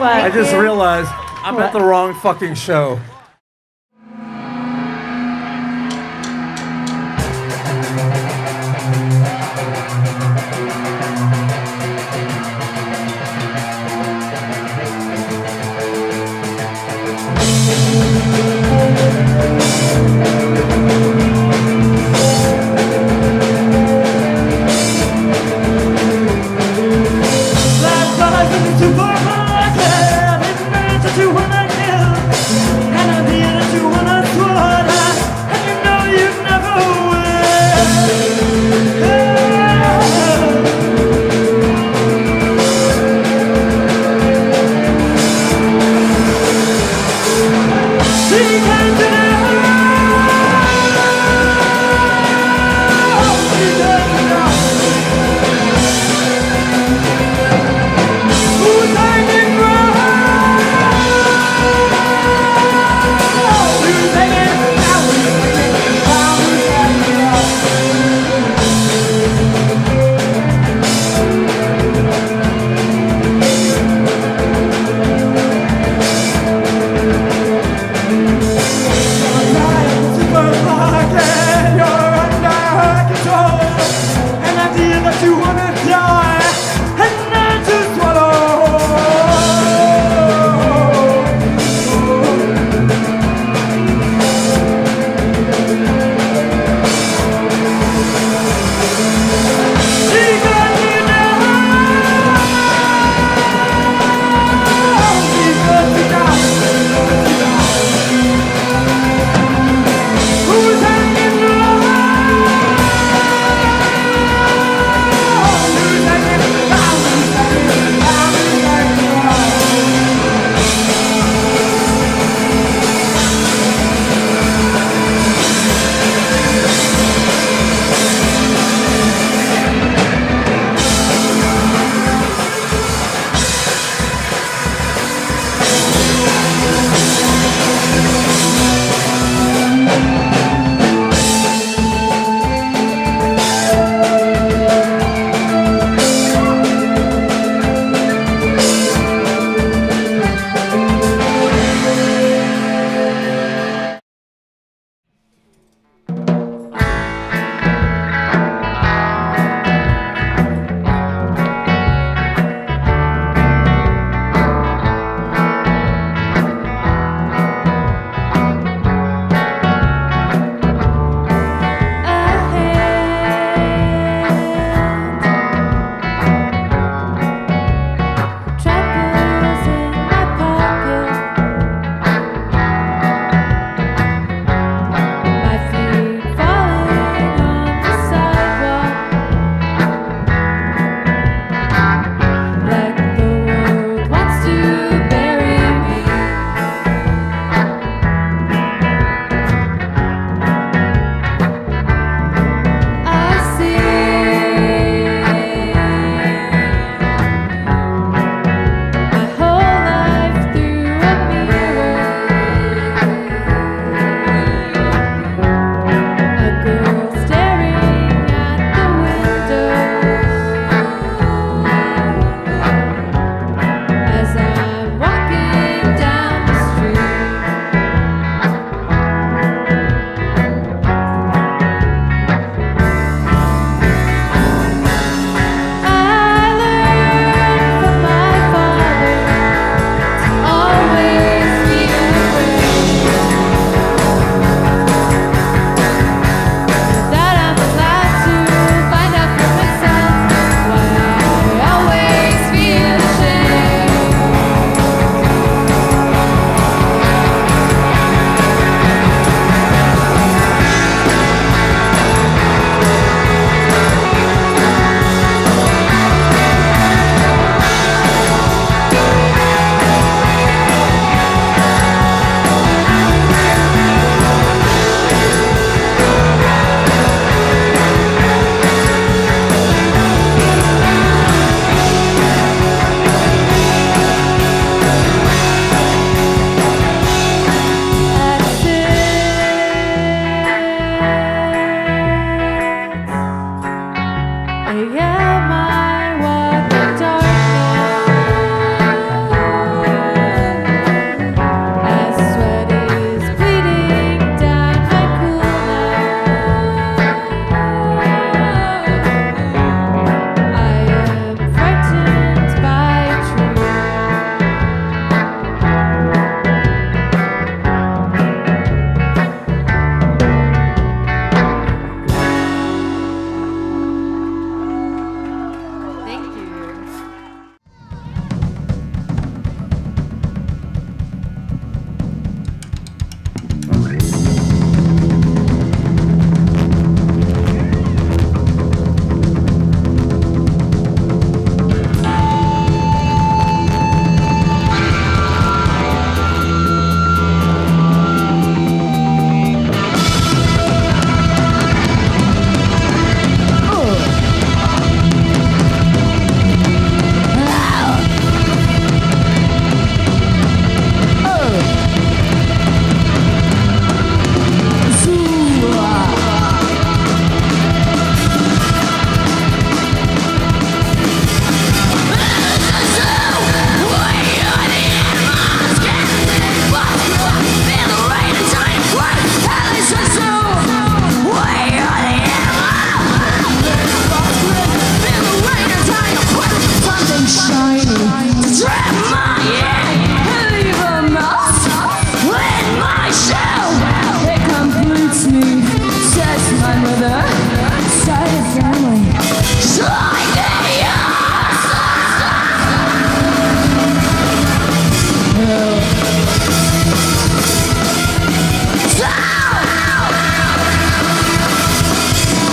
I just realized I'm at the wrong fucking show. To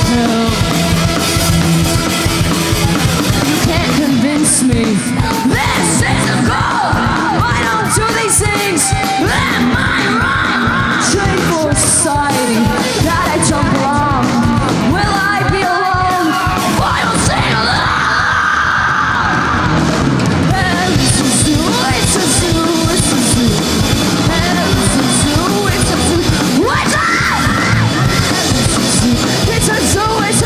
hell. You can't convince me this is a goal. I don't do these things. Am I wrong? Train for society that I don't belong. Will I be alone? I will sing along. And it's a zoo, it's a zoo, it's a zoo. And it's a zoo, it's a zoo. What's up? It's a zoo, it's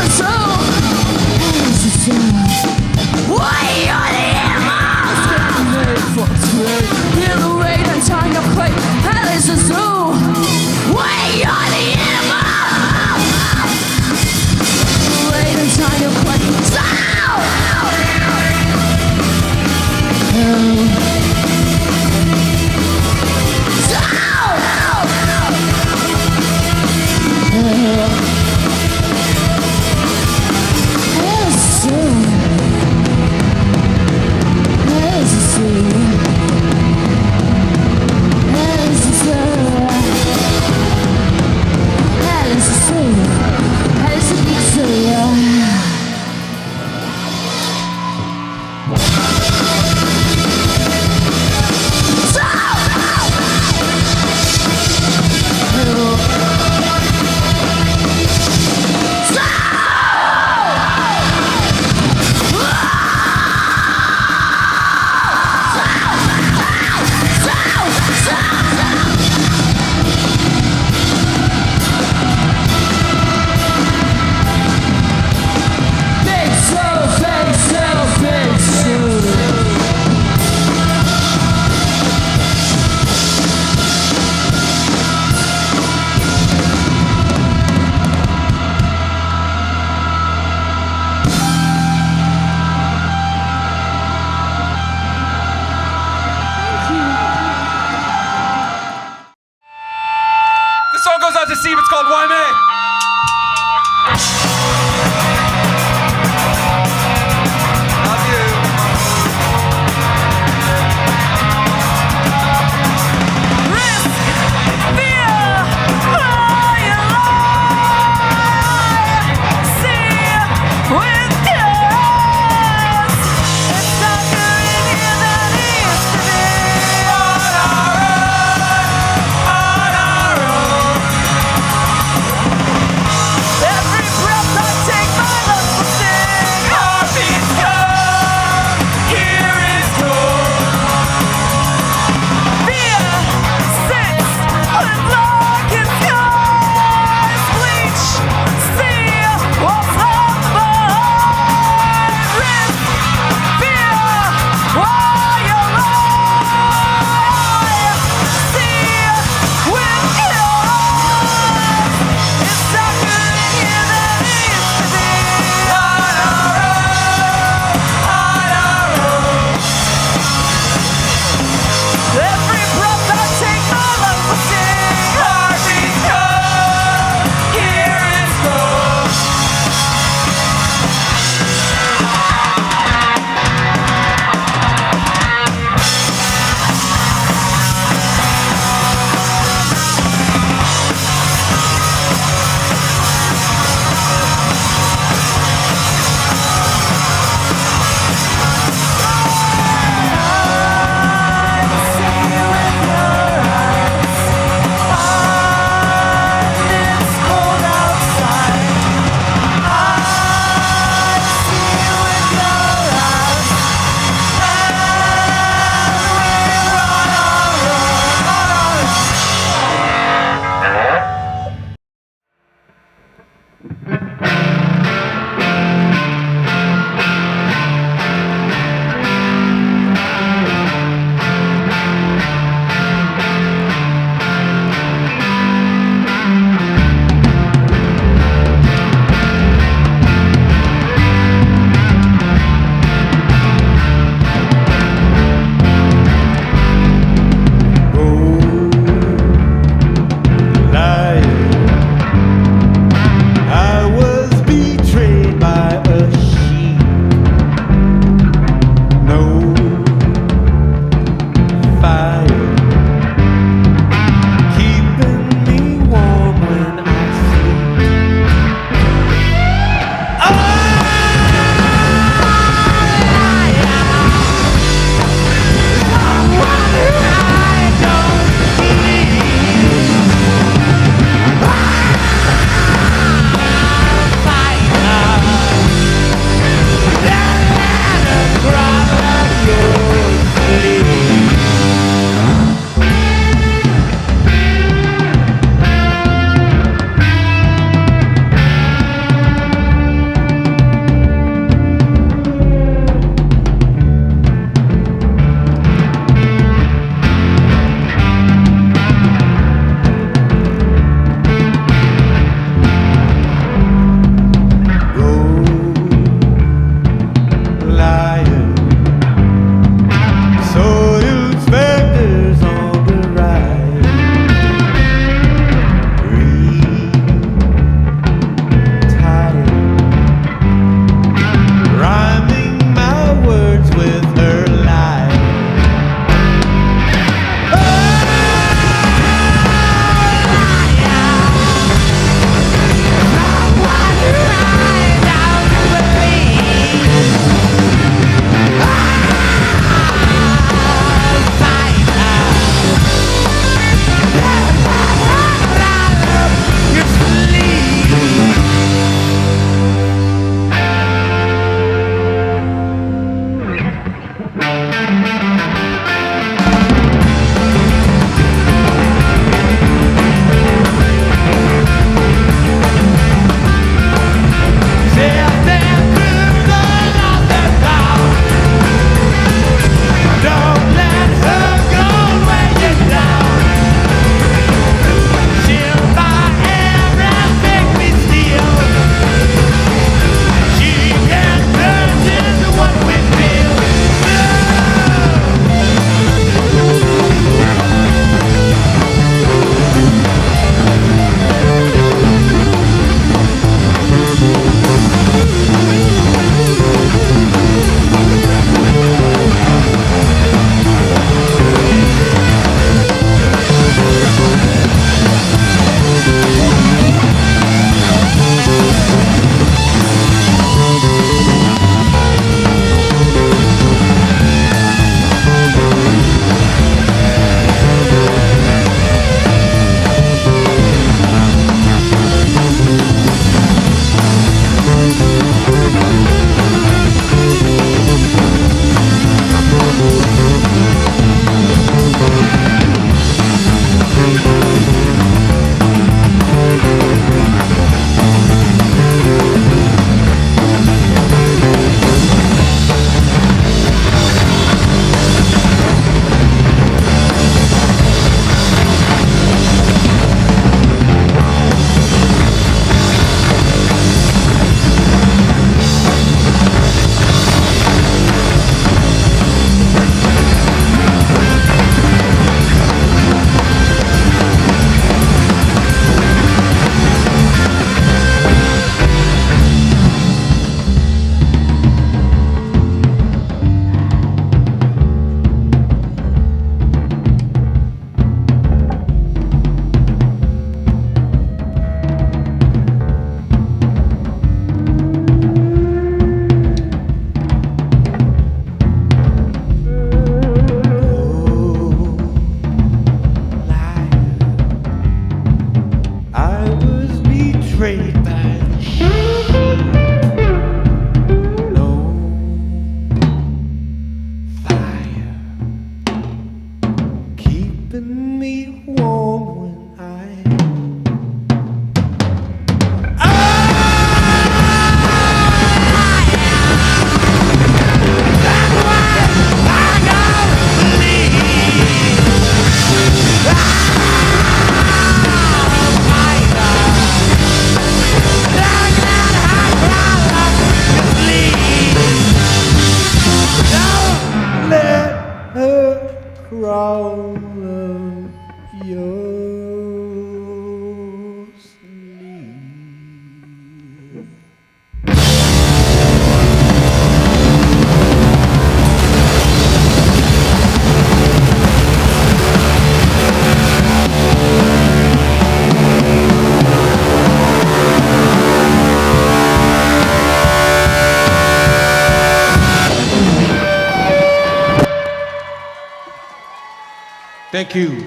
Thank you.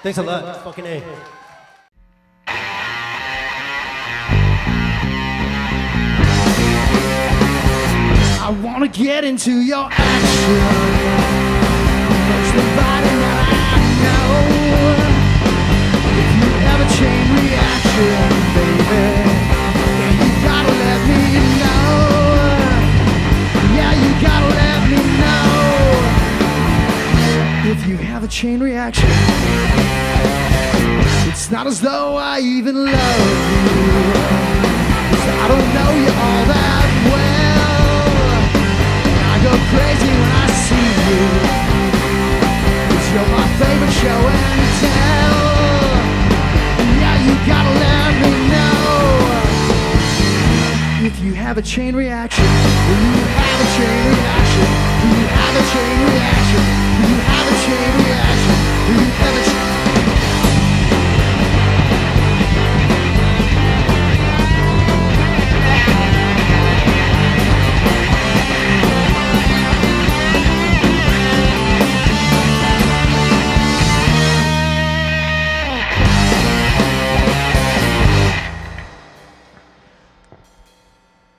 Thanks a lot. Fucking A. I wanna get into your action. Touch the body that I know. If you have a chain reaction, baby, then you gotta let me know. Yeah, you gotta let me know. If you have a chain reaction, it's not as though I even love you, 'cause I don't know you all that well. I go crazy when I see you, 'cause you're my favorite show and tell. Yeah, you gotta let me know. If you have a chain reaction, will you have a chain reaction? Will you have a chain reaction? Will you have a chain reaction? Will you have a chain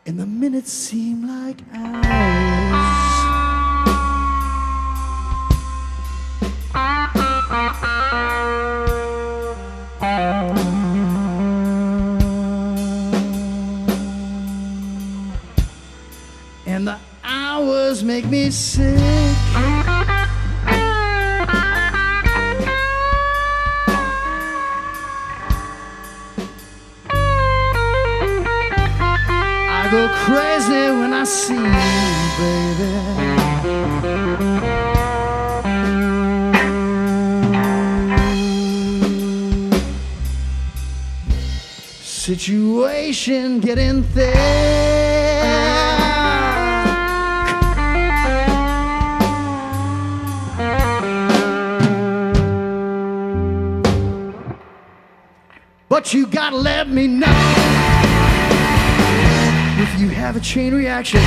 And the minutes seem like hours. And the hours make me sick. I go crazy when I see you, baby. Situation getting thick. But you gotta let me know if you have a chain reaction.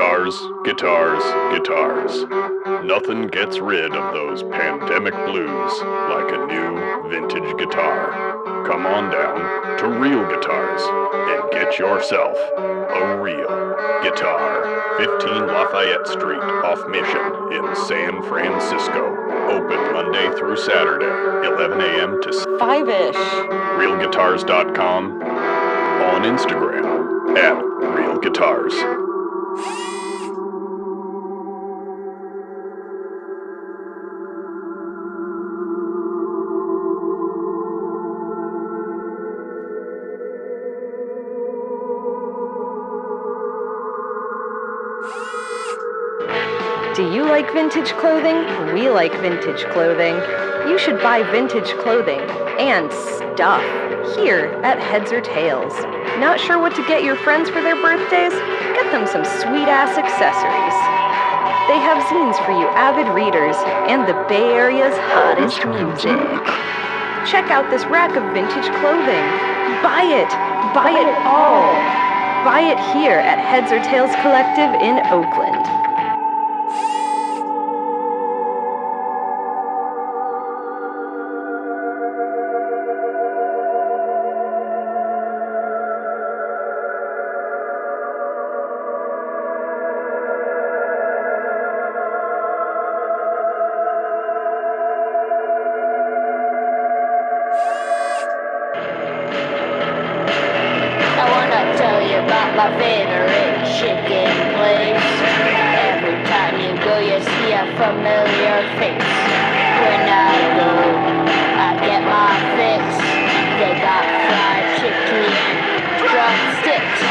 Guitars, guitars, guitars. Nothing gets rid of those pandemic blues like a new vintage guitar. Come on down to Real Guitars and get yourself a real guitar. 15 Lafayette Street off Mission in San Francisco. Open Monday through Saturday, 11 a.m. to 5-ish. realguitars.com. On Instagram at Real Guitars. Do you like vintage clothing? We like vintage clothing. You should buy vintage clothing and stuff here at Heads or Tails. Not sure what to get your friends for their birthdays? Get them some sweet-ass accessories. They have zines for you avid readers and the Bay Area's hottest music. Check out this rack of vintage clothing. Buy it! Buy it all! Buy it here at Heads or Tails Collective in Oakland. I wanna tell you about my favorite chicken place. Every time you go, you see a familiar face. When I go, I get my fix. They got fried chicken and drumsticks.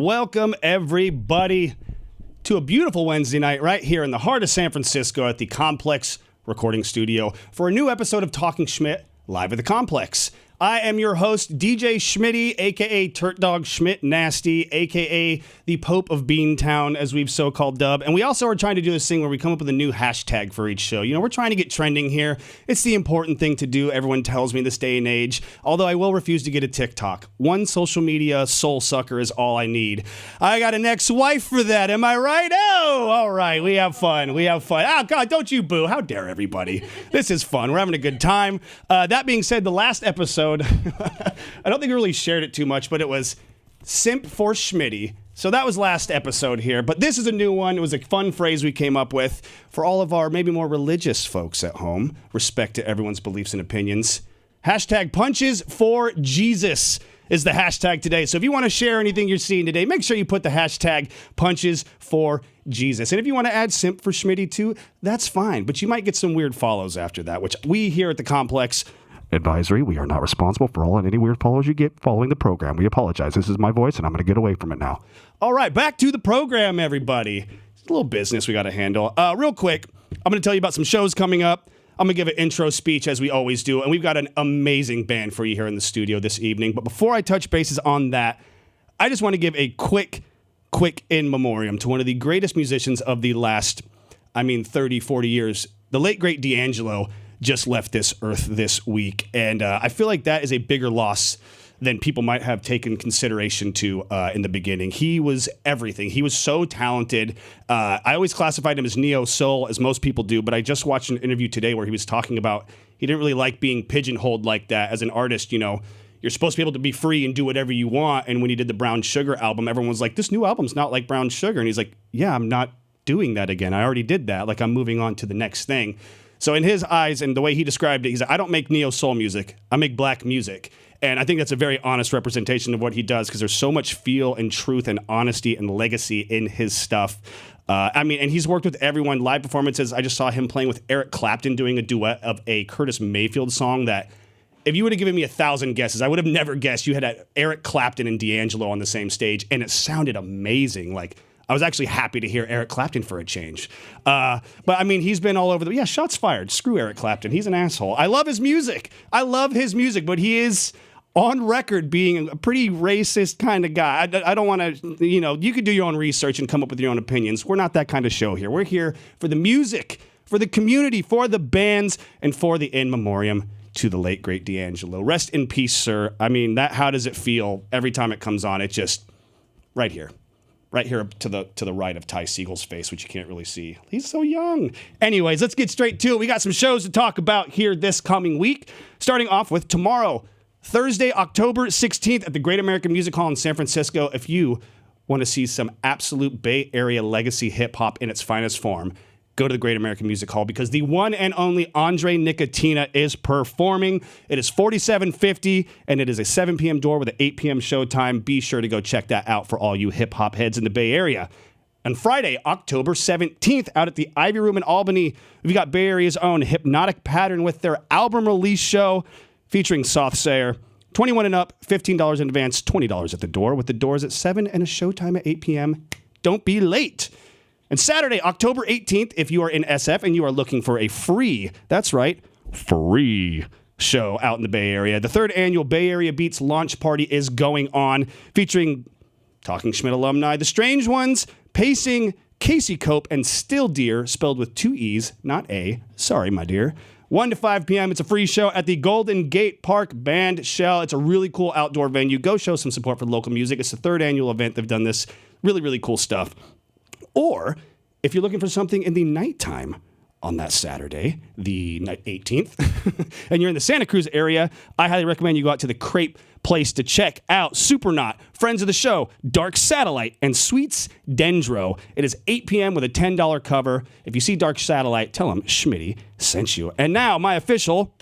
Welcome, everybody, to a beautiful Wednesday night right here in the heart of San Francisco at the Complex Recording Studio for a new episode of Talking Schmidt live at the Complex. I am your host, DJ Schmitty, a.k.a. Turt Dog Schmidt Nasty, a.k.a. the Pope of Beantown, as we've so-called dubbed. And we also are trying to do this thing where we come up with a new hashtag for each show. You know, we're trying to get trending here. It's the important thing to do, everyone tells me this day and age, although I will refuse to get a TikTok. One social media soul sucker is all I need. I got an ex-wife for that, am I right? Oh, all right, we have fun. Oh, God, don't you boo. How dare everybody? This is fun. We're having a good time. That being said, the last episode, I don't think we really shared it too much, but it was Simp for Schmitty. So that was last episode here, but this is a new one. It was a fun phrase we came up with for all of our maybe more religious folks at home. Respect to everyone's beliefs and opinions. Hashtag punches for Jesus is the hashtag today. So if you want to share anything you're seeing today, make sure you put the hashtag punches for Jesus. And if you want to add Simp for Schmitty too, that's fine, but you might get some weird follows after that, which we here at the Complex Advisory, we are not responsible for all and any weird follows you get following the program. We apologize. This is my voice, and I'm going to get away from it now. All right, back to the program, everybody. It's a little business we got to handle. Real quick, I'm going to tell you about some shows coming up. I'm going to give an intro speech, as we always do, and we've got an amazing band for you here in the studio this evening. But before I touch bases on that, I just want to give a quick in memoriam to one of the greatest musicians of the last, 30, 40 years, the late, great D'Angelo. Just left this earth this week. And I feel like that is a bigger loss than people might have taken consideration to in the beginning. He was everything. He was so talented. I always classified him as neo-soul, as most people do, but I just watched an interview today where he was talking about he didn't really like being pigeonholed like that. As an artist, you know, you're supposed to be able to be free and do whatever you want. And when he did the Brown Sugar album, everyone was like, this new album's not like Brown Sugar. And he's like, yeah, I'm not doing that again. I already did that. Like, I'm moving on to the next thing. So in his eyes and the way he described it, he's like, I don't make neo-soul music. I make black music. And I think that's a very honest representation of what he does because there's so much feel and truth and honesty and legacy in his stuff. And he's worked with everyone. Live performances, I just saw him playing with Eric Clapton doing a duet of a Curtis Mayfield song that if you would have given me 1,000 guesses, I would have never guessed you had Eric Clapton and D'Angelo on the same stage. And it sounded amazing. Like, I was actually happy to hear Eric Clapton for a change. But he's been all over the... Yeah, shots fired. Screw Eric Clapton. He's an asshole. I love his music, but he is on record being a pretty racist kind of guy. I don't want to... you could do your own research and come up with your own opinions. We're not that kind of show here. We're here for the music, for the community, for the bands, and for the in memoriam to the late, great D'Angelo. Rest in peace, sir. How does it feel every time it comes on? It just... Right here to the right of Ty Siegel's face, which you can't really see. He's so young. Anyways, let's get straight to it. We got some shows to talk about here this coming week. Starting off with tomorrow, Thursday, October 16th at the Great American Music Hall in San Francisco. If you want to see some absolute Bay Area legacy hip-hop in its finest form, go to the Great American Music Hall because the one and only Andre Nicotina is performing. It is $47.50, and it is a 7 p.m. door with an 8 p.m. showtime. Be sure to go check that out for all you hip-hop heads in the Bay Area. On Friday, October 17th, out at the Ivy Room in Albany, we've got Bay Area's own Hypnotic Pattern with their album release show featuring Soft Sayer. 21 and up, $15 in advance, $20 at the door, with the doors at 7 and a showtime at 8 p.m. Don't be late. And Saturday, October 18th, if you are in SF and you are looking for a free show out in the Bay Area, the 3rd annual Bay Area Beats launch party is going on, featuring Talking Schmidt alumni, The Strange Ones, Pacing, Casey Cope, and Still Deer, spelled with 2 E's, not A. Sorry, my dear. 1 to 5 p.m. It's a free show at the Golden Gate Park Band Shell. It's a really cool outdoor venue. Go show some support for local music. It's the 3rd annual event. They've done this really, really cool stuff. Or if you're looking for something in the nighttime on that Saturday, the 18th, and you're in the Santa Cruz area, I highly recommend you go out to the Crepe Place to check out Supernaut, friends of the show, Dark Satellite, and Sweets Dendro. It is 8 p.m. with a $10 cover. If you see Dark Satellite, tell them Schmitty sent you. And now, my official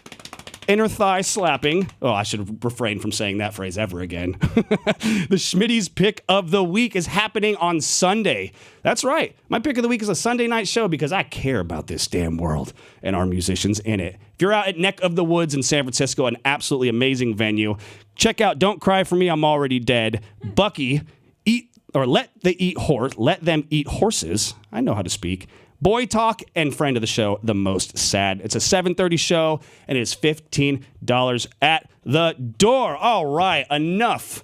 inner thigh slapping. Oh, I should refrain from saying that phrase ever again. The Schmitty's Pick of the Week is happening on Sunday. That's right. My Pick of the Week is a Sunday night show because I care about this damn world and our musicians in it. If you're out at Neck of the Woods in San Francisco, an absolutely amazing venue, check out Don't Cry For Me, I'm Already Dead, Bucky, them eat horses. I know how to speak. Boy Talk and friend of the show, The Most Sad. It's a 7:30 show, and it is $15 at the door. All right, enough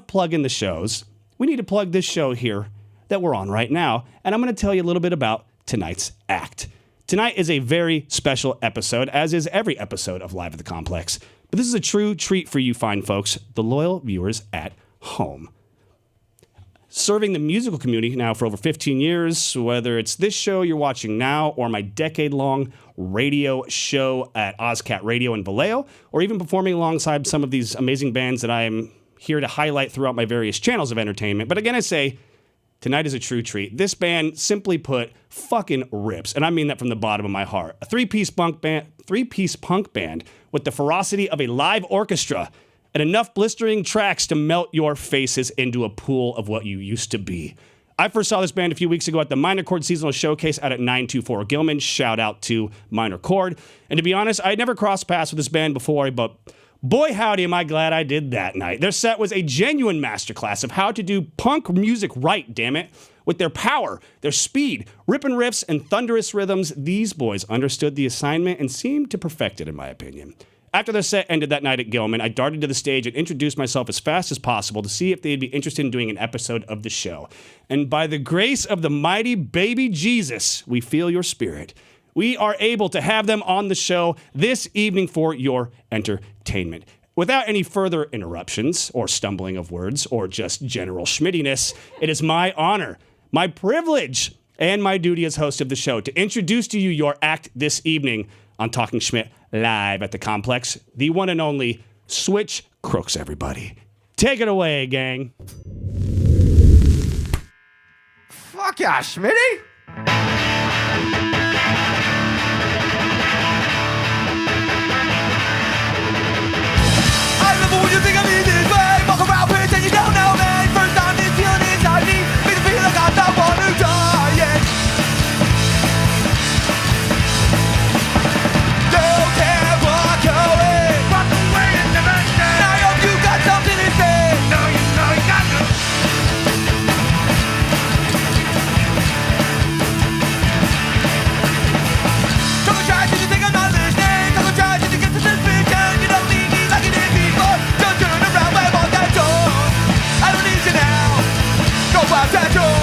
plugging the shows. We need to plug this show here that we're on right now, and I'm going to tell you a little bit about tonight's act. Tonight is a very special episode, as is every episode of Live at the Complex. But this is a true treat for you fine folks, the loyal viewers at home. Serving the musical community now for over 15 years, whether it's this show you're watching now or my decade-long radio show at Ozcat Radio in Vallejo, or even performing alongside some of these amazing bands that I am here to highlight throughout my various channels of entertainment. But again, I say, tonight is a true treat. This band, simply put, fucking rips. And I mean that from the bottom of my heart. A three-piece punk band with the ferocity of a live orchestra and enough blistering tracks to melt your faces into a pool of what you used to be. I first saw this band a few weeks ago at the Minor Chord Seasonal Showcase out at 924 Gilman. Shout out to Minor Chord. And to be honest, I had never crossed paths with this band before, but boy howdy am I glad I did that night. Their set was a genuine masterclass of how to do punk music right, damn it. With their power, their speed, ripping riffs, and thunderous rhythms, these boys understood the assignment and seemed to perfect it, in my opinion. After their set ended that night at Gilman, I darted to the stage and introduced myself as fast as possible to see if they'd be interested in doing an episode of the show. And by the grace of the mighty baby Jesus, we feel your spirit. We are able to have them on the show this evening for your entertainment. Without any further interruptions or stumbling of words or just general schmittiness, it is my honor, my privilege, and my duty as host of the show to introduce to you your act this evening on Talking Schmidt live at the Complex, the one and only Switch Crooks, everybody. Take it away, gang. Fuck yeah, Schmitty! I love when you think of me this way. Walk around pretend you don't know me. First time this feeling inside me makes me feel like I'm the one who's dying. Don't care, walk away. Walk away and never stay. I hope you got something to say. No, you know you got to. Don't try to think I'm not listening. Don't try to get to this vision. You don't need me like you did before. Don't turn around, wave on that door. I don't need you now. Go out that door.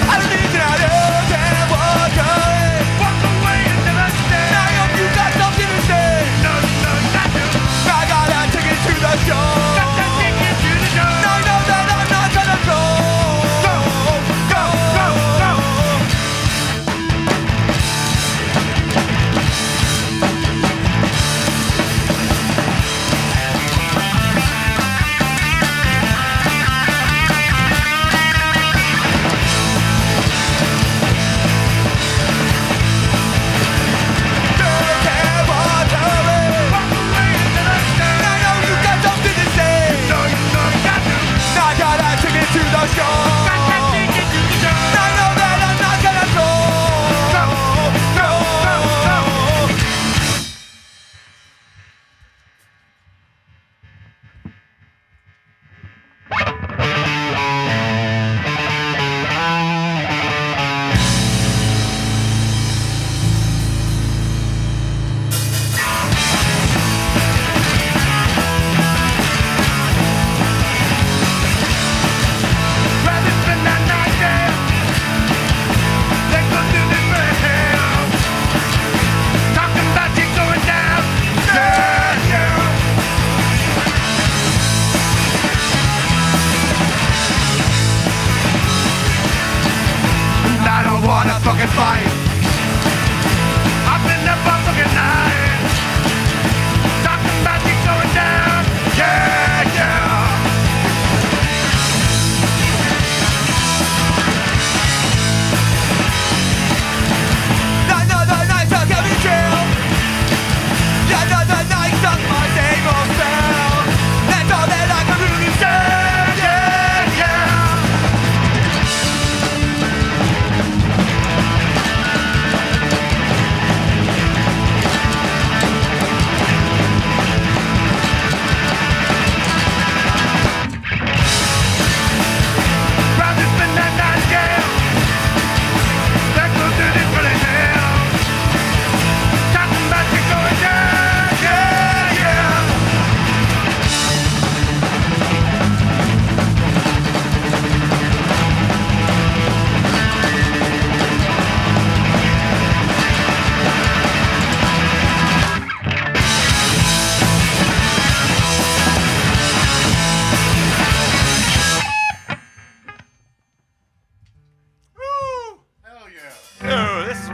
I don't need you now. You can walk away. Walk away and never stay. I hope you got something to say. No, no, not to. I got a ticket to the show. Got that ticket to the show. No, no, that I'm not gonna go. Go, go, go, go. Fucking fight. I've been up all fucking night. Talking about you going down. Yeah, yeah. Another night stuck in jail. Another night stuck my same old cell. That's all that I can really say. Yeah, yeah.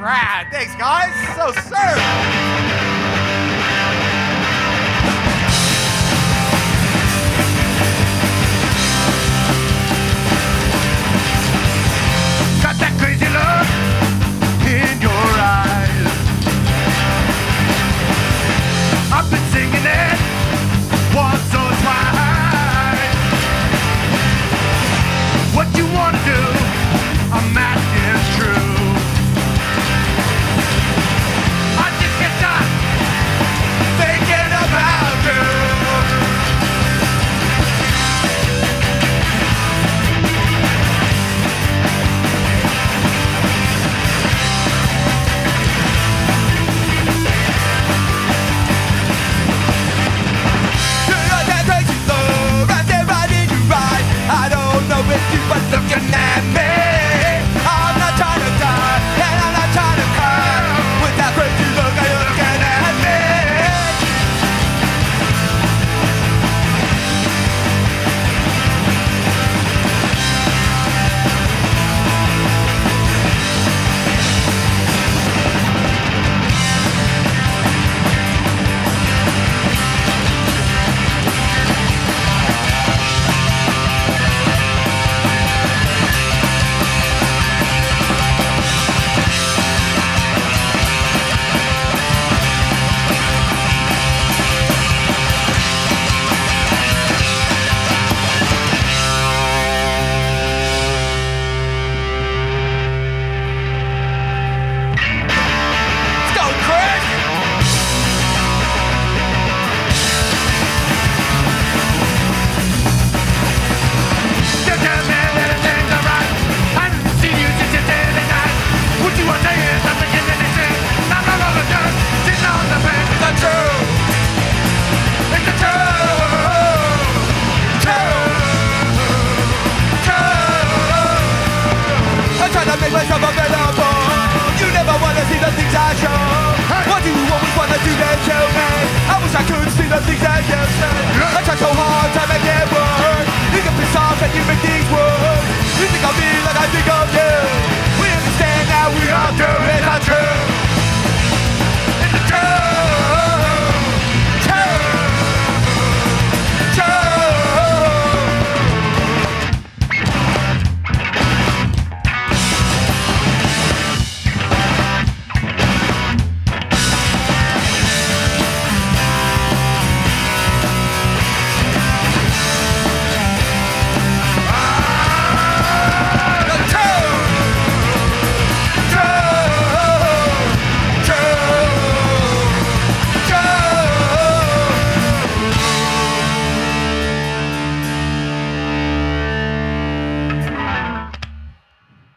rad. Thanks, guys. So sick. Got that crazy look in your eyes. I've been singing it once or twice. What you wanna do? I'm asking true. I just get done thinking about you. I don't know if you were looking at me. I'm not trying to die, and I'm not trying to cry. With that crazy look, are you looking at me?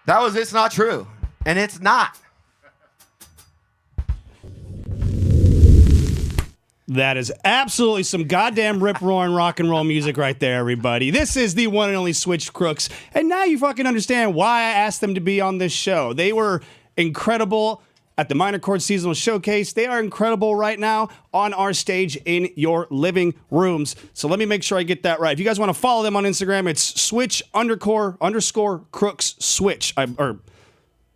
That was It's Not True. And it's not. That is absolutely some goddamn rip-roaring rock and roll music right there, everybody. This is the one and only Switch Crooks. And now you fucking understand why I asked them to be on this show. They were incredible at the Minor Chord Seasonal Showcase. They are incredible right now on our stage in your living rooms. So let me make sure I get that right. If you guys want to follow them on Instagram, it's switch__ Crooks Switch.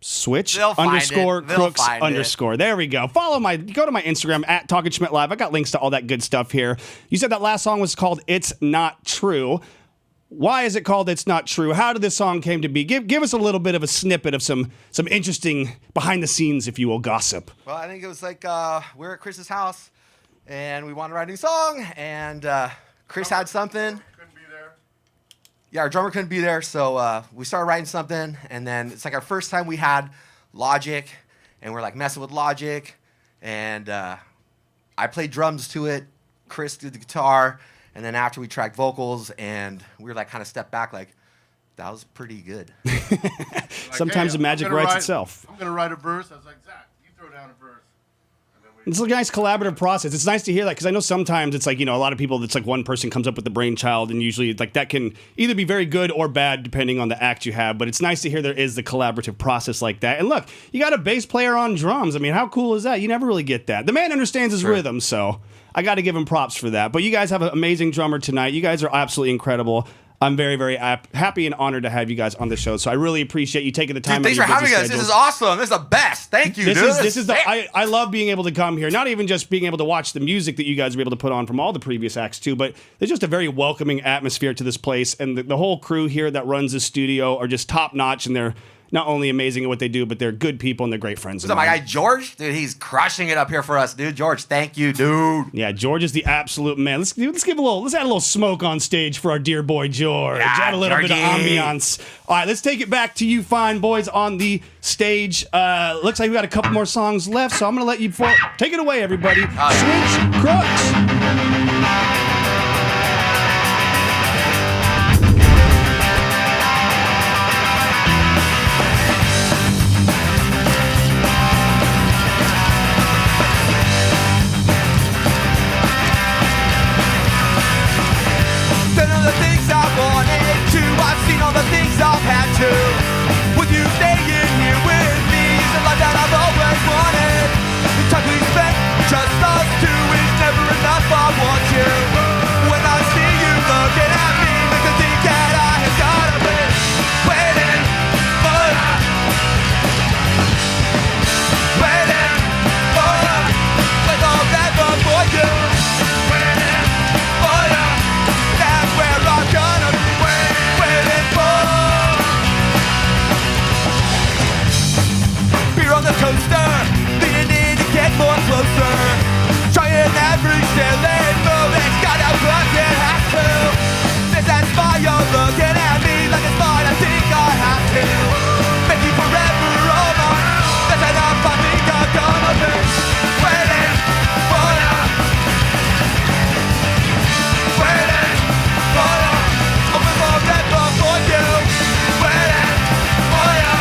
Switch They'll find underscore it. They'll Crooks find underscore. There we go. Go to my Instagram at Talking Schmidt Live. I got links to all that good stuff here. You said that last song was called It's Not True. Why is it called It's Not True? How did this song came to be? Give us a little bit of a snippet of some interesting behind the scenes, if you will, gossip. Well, I think it was like we're at Chris's house and we wanted to write a new song, and Chris had something. Couldn't be there. Yeah, our drummer couldn't be there, so we started writing something, and then it's like our first time we had Logic, and we're like messing with Logic, and I played drums to it, Chris did the guitar, and then after we tracked vocals, and we were like kind of stepped back like, that was pretty good. Like, Sometimes the magic writes itself. I'm going to write a verse. I was like, Zach, you throw down a verse. And then we It's a nice collaborative process. It's nice to hear that because I know sometimes it's like, a lot of people, it's like one person comes up with the brainchild, and usually like that can either be very good or bad depending on the act you have. But it's nice to hear there is the collaborative process like that. And look, you got a bass player on drums. I mean, how cool is that? You never really get that. The man understands his rhythm, so I got to give him props for that. But you guys have an amazing drummer tonight. You guys are absolutely incredible. I'm very, very happy and honored to have you guys on the show. So I really appreciate you taking the time. Dude, thanks for having us. This is awesome. This is the best. Thank you, dude. I love being able to come here. Not even just being able to watch the music that you guys were able to put on from all the previous acts too, but there's just a very welcoming atmosphere to this place, and the whole crew here that runs the studio are just top notch, and they're not only amazing at what they do, but they're good people and they're great friends. What's up, my guy George? Dude, he's crushing it up here for us, dude. George, thank you, dude. Yeah, George is the absolute man. Let's add a little smoke on stage for our dear boy George. Yeah, add a little Georgie. bit of ambiance. All right, let's take it back to you fine boys on the stage. Looks like we got a couple more songs left, so I'm gonna let you take it away, everybody. Switch Crooks. With you staying here with me is the life that I've always wanted. The time we spent, just us two, is never enough. I want you. When I see you looking at me, make me think that I have gotta be waiting for you. Waiting for you. Like I'll never for you. Waiting for you. That's where I'm gonna be waiting for. On the coaster, leaning in to get more closer. Trying every silly move, it's gotta work, it has to. There's that smile looking at me like it's fine, I think I have to. Make you forever all mine, that's enough, I think I'm gonna be waiting for you. Waiting for you, open forever for you. Waiting for you,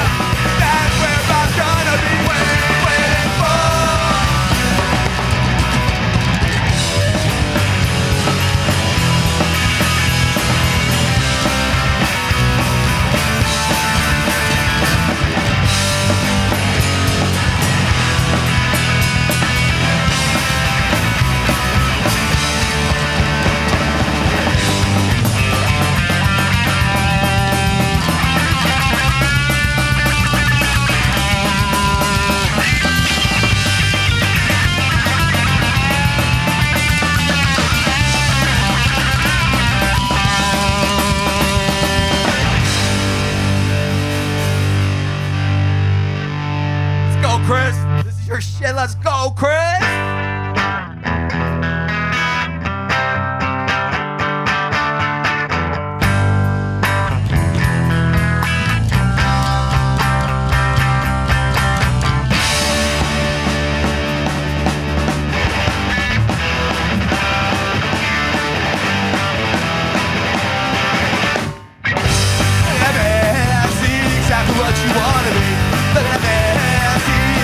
that's where I'm gonna be waiting for. Chris, this is your shit, let's go, Chris! I see exactly what you want to be. Look at me.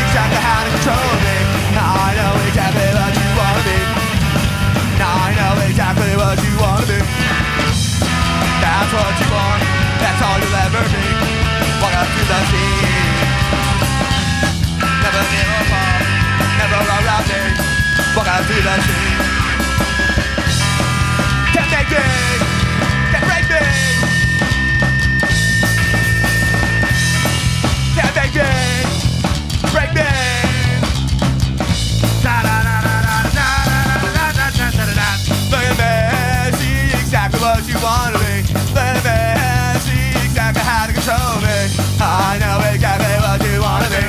Exactly how to control me. Now I know exactly what you want to be. Now I know exactly what you want to be. That's what you want. That's all you'll ever be. Walk up to the sea. Never near or far. Never around me. Walk up to the sea. Can't make me. Can't break me. Can't make me. Break me. Look at me, see exactly what you want to be. Look at me, see exactly how to control me. I know exactly what you want to be.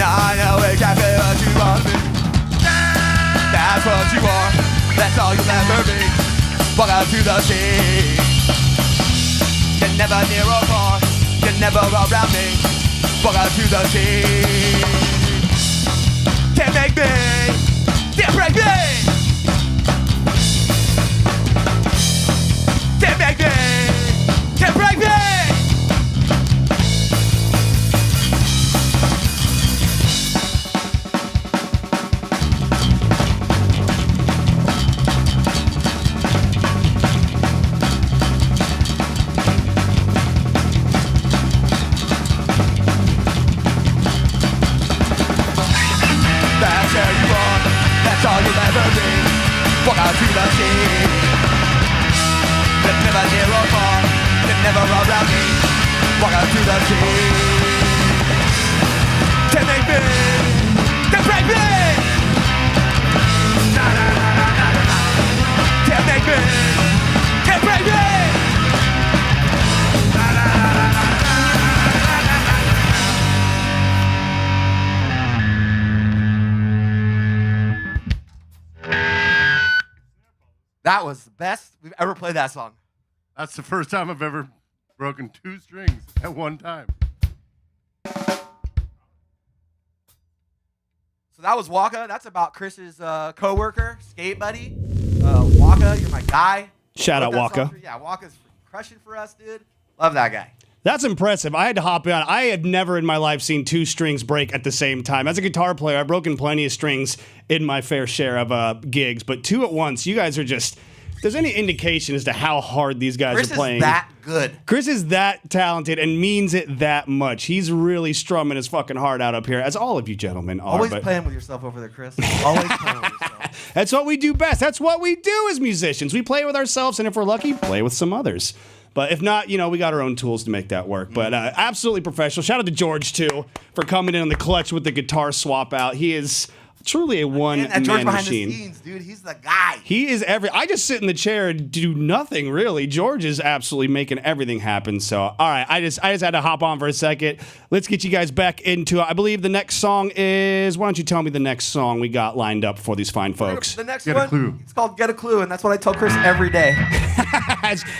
I know exactly what you want to be. That's what you are. That's all you'll ever be. Walk out to the sea. You're never near or far. You're never around me. Walk out to the sea. Can't make me. Can't break me. Can't make me. Can't break me. That's all you'll ever be. Walk out to the sea. That's never near or far, and never around me. Walk out to the sea. Can't make me, can't break me. Na na na na na na. Can't make me, can't break me. Na na na na na na na. That was the best we've ever played that song. That's the first time I've ever broken 2 strings at one time. So that was Waka. That's about Chris's co-worker, skate buddy. Waka, you're my guy. Shout out Waka. Yeah, Waka's crushing for us, dude. Love that guy. That's impressive. I had to hop in. I had never in my life seen 2 strings break at the same time. As a guitar player, I've broken plenty of strings in my fair share of gigs, but 2 at once, you guys are just... If there's any indication as to how hard these guys Chris are playing. Is that good. Chris is that talented and means it that much. He's really strumming his fucking heart out up here, as all of you gentlemen are. Always playing with yourself over there, Chris. Always playing with yourself. That's what we do best. That's what we do as musicians. We play with ourselves, and if we're lucky, play with some others. But if not, you know, we got our own tools to make that work. But absolutely professional. Shout out to George, too, for coming in on the clutch with the guitar swap out. He is truly a one-man machine. George behind the scenes, dude. He's the guy. He is I just sit in the chair and do nothing, really. George is absolutely making everything happen. So, all right, I just had to hop on for a second. Let's get you guys back into it. I believe the next song is... Why don't you tell me the next song we got lined up for these fine folks? The next Get a one, Clue. It's called Get a Clue, and that's what I tell Chris every day.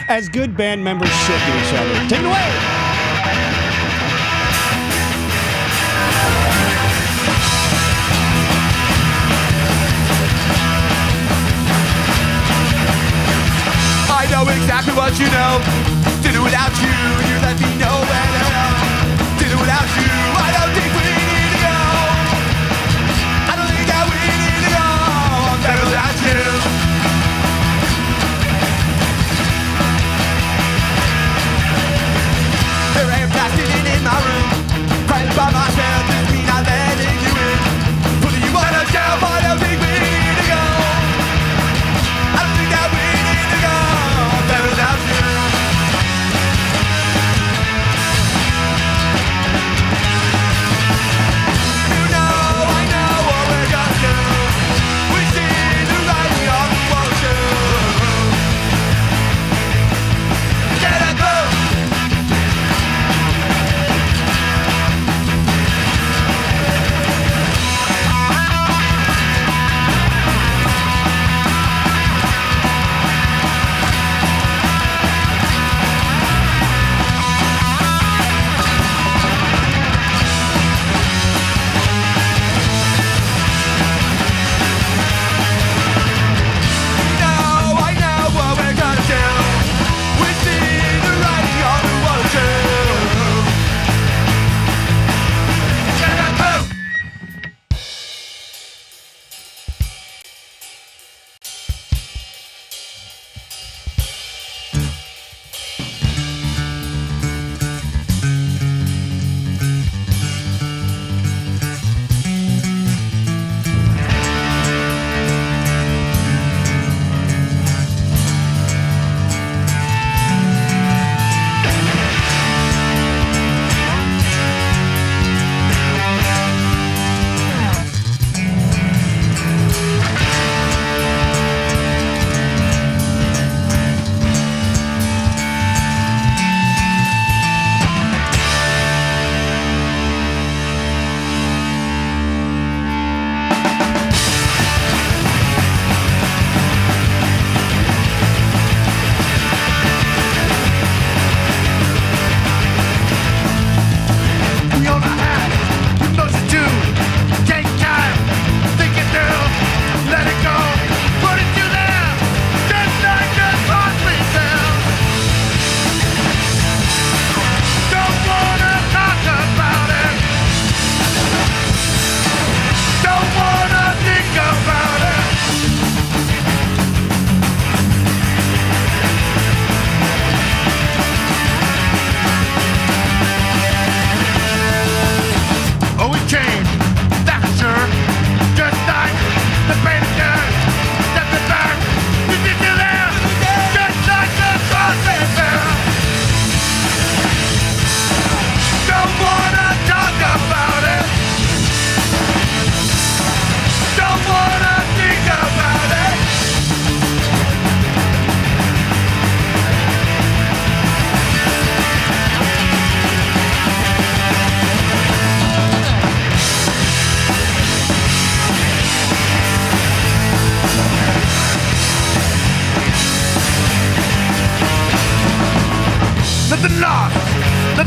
as good band members should to each other. Take it away! I know exactly what you know. Did it without you, you let me know better. Did it without you, I don't think we need to go. I don't think that we need to go. I'm better without you. Here I am passing in my room, crying by myself, just me not letting you in. Putting you on a shelf, I don't think we need to go. I don't think that we need to go. Better without you.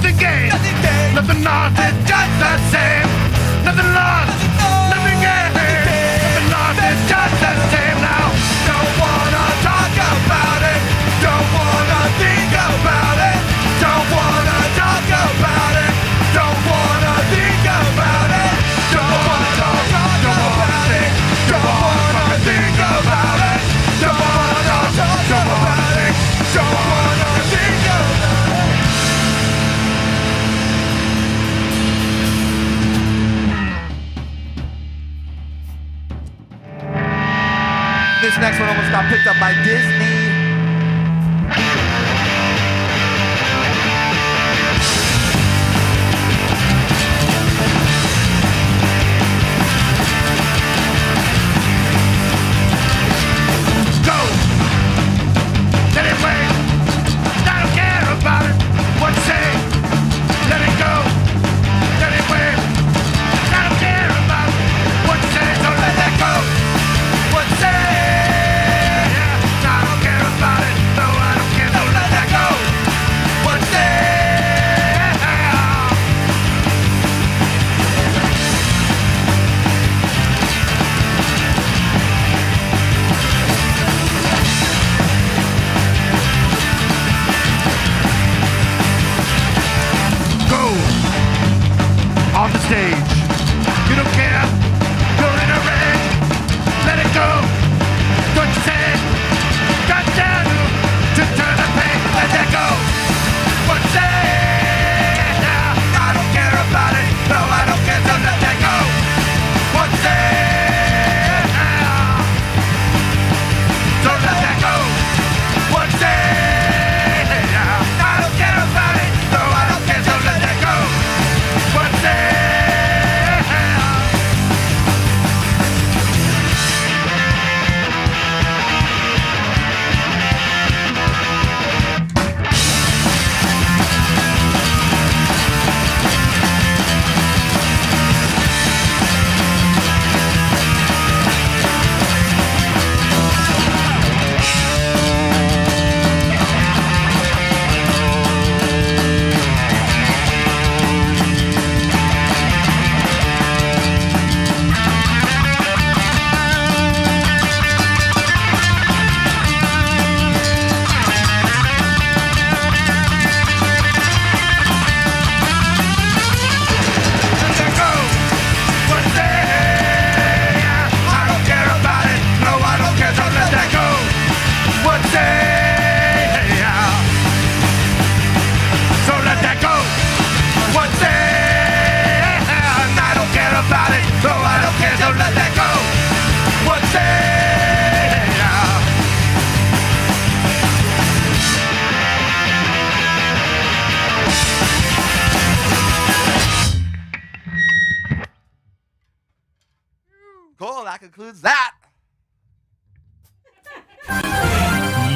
nothing gained. Nothing lost, it's just the same. Nothing lost, nothing gained. Nothing lost, it's just the same now. Don't wanna talk about it. Don't wanna think about it. Don't wanna talk about it. Don't wanna think about it. Don't wanna talk about it. Don't wanna think about it. Don't wanna talk about it. Don't wanna think about it. This next one almost got picked up by Disney. Go! Let it wait! I don't care about it! What you say? Let it go! Let it wait! I don't care about it! What you say? Don't let that go! What you say? I don't care about it! No, I don't care! Don't let that go! What you say? Go on the stage. You don't care. You're in a rage. Let it go. Don't you say? Got down to turn the page. Let that go. What you say? I don't care about it. No, I don't care. Don't let that go. What you say? Don't let that go. What you say? I don't care about it. No, I don't care. Don't let that go. What you say? Cool, that concludes that.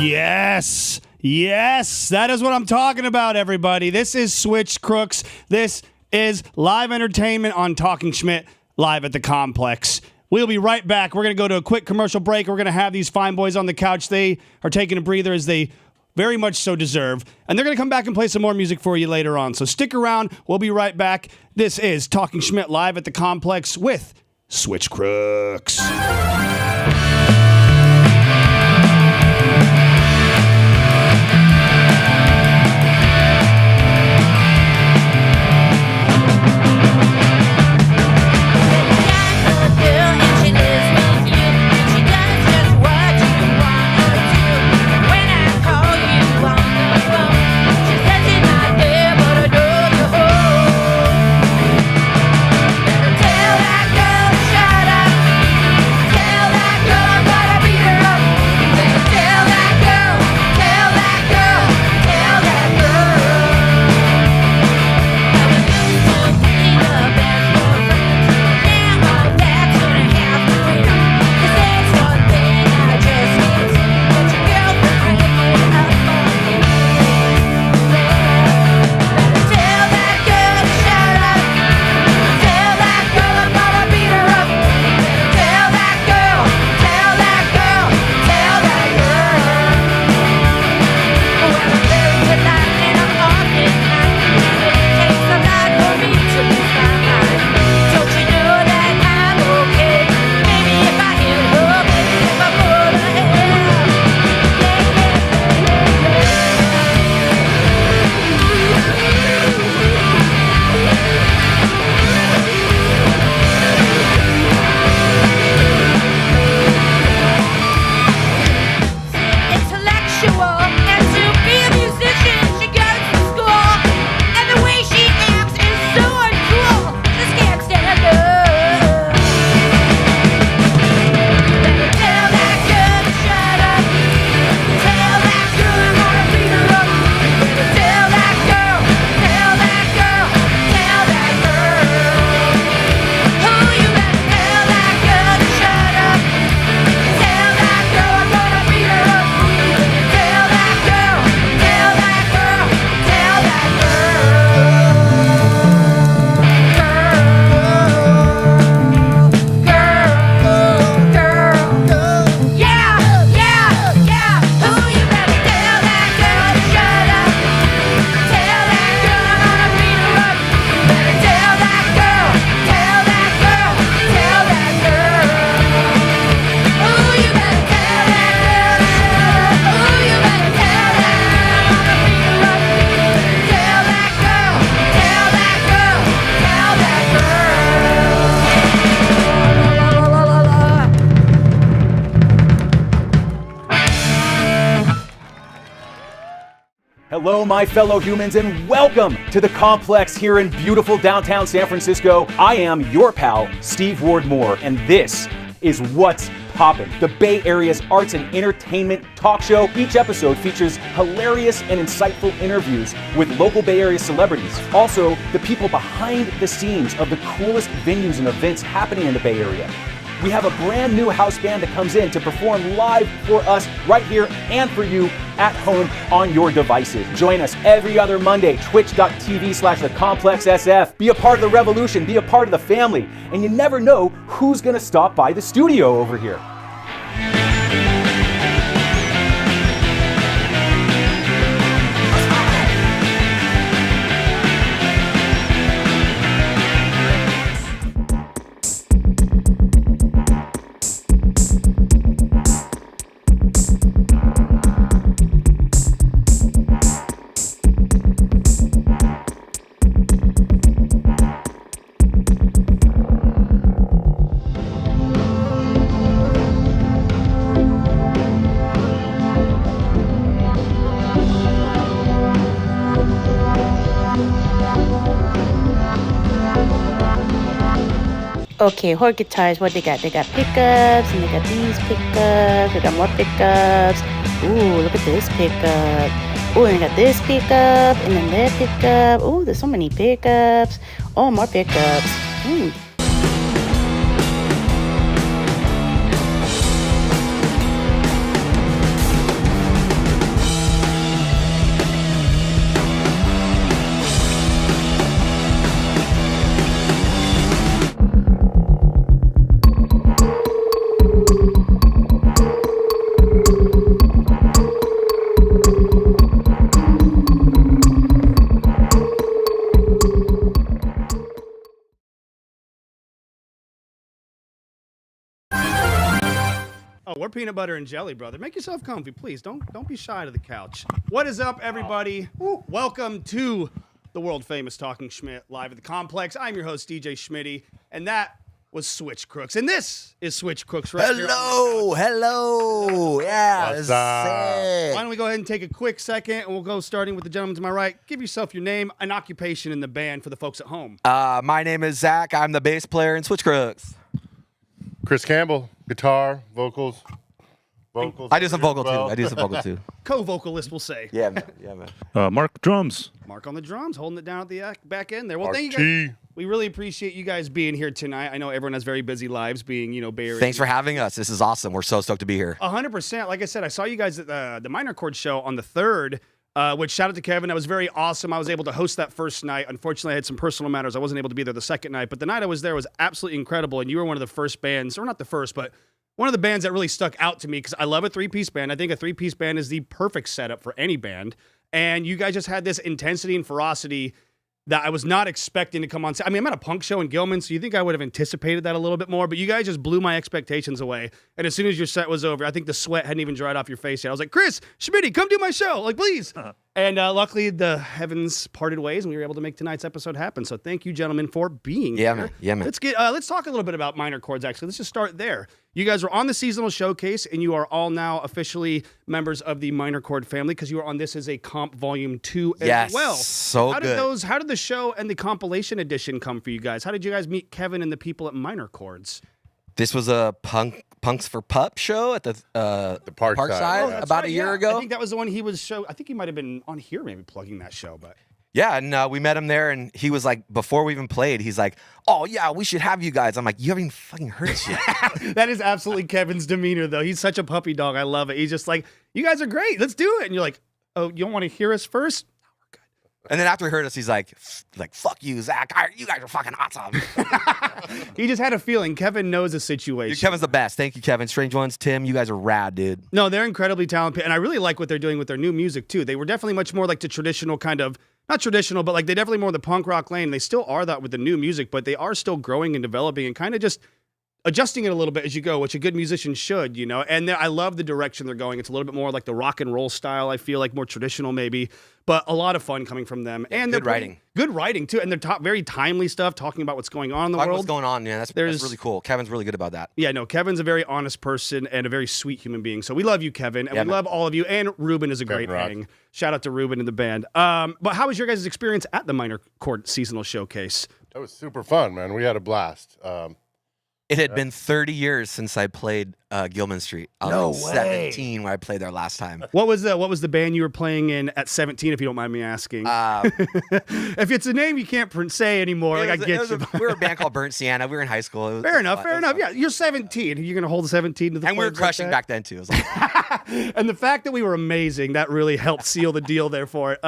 Yes. Yes. That is what I'm talking about, everybody. This is Switch Crooks. This is live entertainment on Talking Schmidt live at the Complex. We'll be right back. We're going to go to a quick commercial break. We're going to have these fine boys on the couch. They are taking a breather as they very much so deserve. And they're going to come back and play some more music for you later on. So stick around. We'll be right back. This is Talking Schmidt live at the Complex with Switch Crooks. Tell that girl to shut up. Tell that my fellow humans, and welcome to the Complex here in beautiful downtown San Francisco. I am your pal, Steve Ward Moore, and this is What's Poppin', the Bay Area's arts and entertainment talk show. Each episode features hilarious and insightful interviews with local Bay Area celebrities. Also, the people behind the scenes of the coolest venues and events happening in the Bay Area. We have a brand new house band that comes in to perform live for us right here and for you at home on your devices. Join us every other Monday, twitch.tv/thecomplexsf. Be a part of the revolution, be a part of the family, and you never know who's gonna stop by the studio over here. Okay, Horde guitars, what they got? They got pickups, and they got these pickups. They got more pickups. Ooh, look at this pickup. Ooh, and they got this pickup, and then that pickup. Ooh, there's so many pickups. Oh, more pickups. Ooh. Oh, we're peanut butter and jelly, brother. Make yourself comfy, please. Don't be shy to the couch. What is up, everybody? Welcome to the world famous Talking Schmidt live at the Complex. I'm your host, DJ Schmitty, and that was Switch Crooks, and this is Switch Crooks right here. Hello. Yeah. What's up? Why don't we go ahead and take a quick second, and we'll go starting with the gentleman to my right. Give yourself your name and occupation in the band for the folks at home. My name is Zach. I'm the bass player in Switch Crooks. Chris Campbell, guitar, vocals. I do some vocal too. Co-vocalist, we'll say. Yeah, man. Mark, drums. Mark on the drums, holding it down at the back end there. Well, Mark thank you guys. We really appreciate you guys being here tonight. I know everyone has very busy lives, being Bay Area. Thanks for having us. This is awesome. We're so stoked to be here. 100%. Like I said, I saw you guys at the Minor Chord show on the 3rd. Which shout out to Kevin. That was very awesome. I was able to host that first night. Unfortunately, I had some personal matters. I wasn't able to be there the second night, but the night I was there was absolutely incredible. And you were one of the first bands, or not the first, but one of the bands that really stuck out to me because I love a 3-piece band. I think a 3-piece band is the perfect setup for any band. And you guys just had this intensity and ferocity that I was not expecting to come on. I mean, I'm at a punk show in Gilman, so you think I would have anticipated that a little bit more, but you guys just blew my expectations away. And as soon as your set was over, I think the sweat hadn't even dried off your face yet. I was like, Chris, Schmitty, come do my show. Like, please. And luckily, the heavens parted ways, and we were able to make tonight's episode happen. So thank you, gentlemen, for being here. Yeah, man. Let's talk a little bit about Minor Chords, actually. Let's just start there. You guys were on the seasonal showcase, and you are all now officially members of the Minor Chord family because you were on This Is a Comp Volume 2 as well. So good. How did the show and the compilation edition come for you guys? How did you guys meet Kevin and the people at Minor Chords? This was a Punks for Pup show at the Parkside about a year ago. I think that was the one he was I think he might have been on here maybe plugging that show, but yeah, and we met him there, and he was like, before we even played, he's like, oh, yeah, we should have you guys. I'm like, you haven't even fucking heard us yet. That is absolutely Kevin's demeanor, though. He's such a puppy dog. I love it. He's just like, you guys are great. Let's do it. And you're like, oh, you don't want to hear us first? No, we're good. And then after he heard us, he's like, fuck you, Zach. You guys are fucking awesome. He just had a feeling. Kevin knows the situation. Kevin's the best. Thank you, Kevin. Strange Ones, Tim, you guys are rad, dude. No, they're incredibly talented. And I really like what they're doing with their new music, too. They were definitely much more like the traditional kind of, not traditional, but like they definitely more the punk rock lane. They still are that with the new music, but they are still growing and developing and kind of just adjusting it a little bit as you go, which a good musician should, you know. And I love the direction they're going. It's a little bit more like the rock and roll style. I feel like more traditional maybe, but a lot of fun coming from them. And good writing. Good writing too. And they're very timely stuff, talking about what's going on in the world. What's going on? Yeah, that's really cool. Kevin's really good about that. Yeah, no, Kevin's a very honest person and a very sweet human being. So we love you, Kevin, and we love all of you. And Ruben is a great hang. Shout out to Ruben and the band. But how was your guys' experience at the Minor Chord Seasonal Showcase? That was super fun, man. We had a blast. It had been 30 years since I played Gilman Street. I was 17 when I played there last time. What was the band you were playing in at 17, if you don't mind me asking? If it's a name you can't say anymore, I get you. We were a band called Burnt Sienna. We were in high school. Fair enough. Yeah, you're 17. You're going to hold 17 to the And we were crushing back then, too. It was like, and the fact that we were amazing, that really helped seal the deal there for it.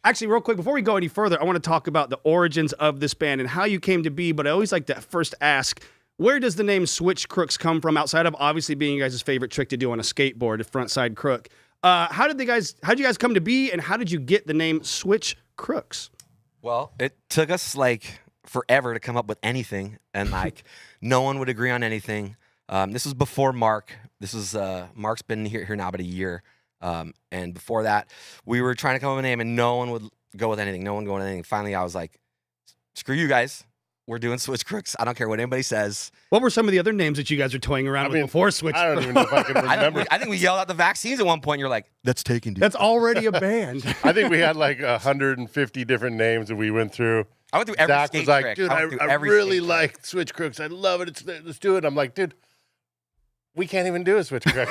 Actually, real quick, before we go any further, I want to talk about the origins of this band and how you came to be, but I always like to first ask, where does the name Switch Crooks come from, outside of obviously being you guys' favorite trick to do on a skateboard, a front side crook? How did you guys come to be, and how did you get the name Switch Crooks? Well, it took us like forever to come up with anything, and like no one would agree on anything. This was before Mark. This was Mark's been here now about a year, and before that, we were trying to come up with a name, and no one would go with anything. No one go with anything. Finally, I was like, "Screw you guys. We're doing Switch Crooks. I don't care what anybody says." What were some of the other names that you guys were toying around with before Switch Crooks? I don't even know if I can remember. I think we yelled out the vaccines at one point. And you're like, "That's taken, dude." That's already a band. I think we had like 150 different names that we went through. I went through every Zach skate was like, trick. "Dude, I really like Switch Crooks. I love it. Let's do it." I'm like, "Dude, we can't even do a Switch Crook."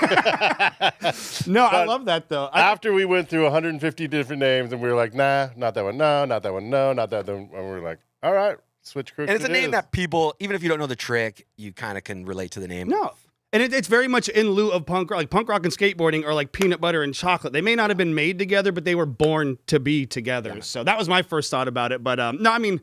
No, I love that though. After we went through 150 different names, and we were like, "Nah, not that one. No, not that one. No, not that one." And we were like, "All right, Switch Crooks." And it's a name that people, even if you don't know the trick, you kind of can relate to the name. No. And it's very much in lieu of punk rock. Like punk rock and skateboarding are like peanut butter and chocolate. They may not have been made together, but they were born to be together. Yeah. So that was my first thought about it. But no, I mean,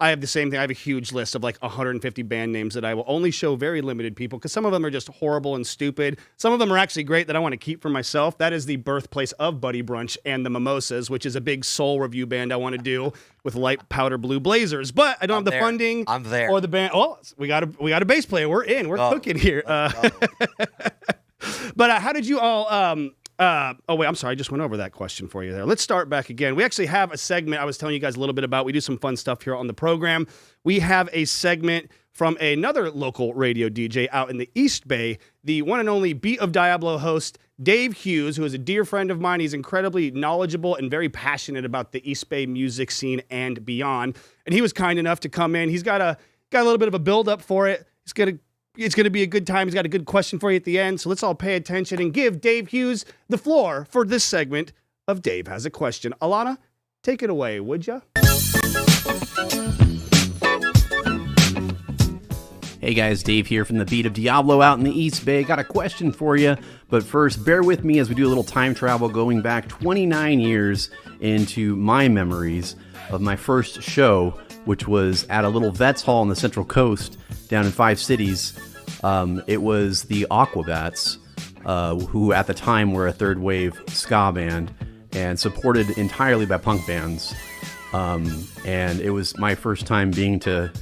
I have the same thing. I have a huge list of like 150 band names that I will only show very limited people because some of them are just horrible and stupid. Some of them are actually great that I want to keep for myself. That is the birthplace of Buddy Brunch and the Mimosas, which is a big soul review band I want to do with light powder blue blazers. But I don't have the funding. I'm there. Or the band. Oh, we got a bass player. We're in. We're cooking here. But how did you all... oh, wait, I'm sorry. I just went over that question for you there. Let's start back again. We actually have a segment I was telling you guys a little bit about. We do some fun stuff here on the program. We have a segment from another local radio DJ out in the East Bay, the one and only Beat of Diablo host, Dave Hughes, who is a dear friend of mine. He's incredibly knowledgeable and very passionate about the East Bay music scene and beyond. And he was kind enough to come in. He's got a little bit of a build-up for it. It's going to be a good time. He's got a good question for you at the end. So let's all pay attention and give Dave Hughes the floor for this segment of Dave Has a Question. Alana, take it away, would ya? Hey guys, Dave here from the Beat of Diablo out in the East Bay. Got a question for you, but first, bear with me as we do a little time travel going back 29 years into my memories of my first show, which was at a little Vets Hall on the Central Coast down in Five Cities. It was the Aquabats, who at the time were a third wave ska band and supported entirely by punk bands. And it was my first time being to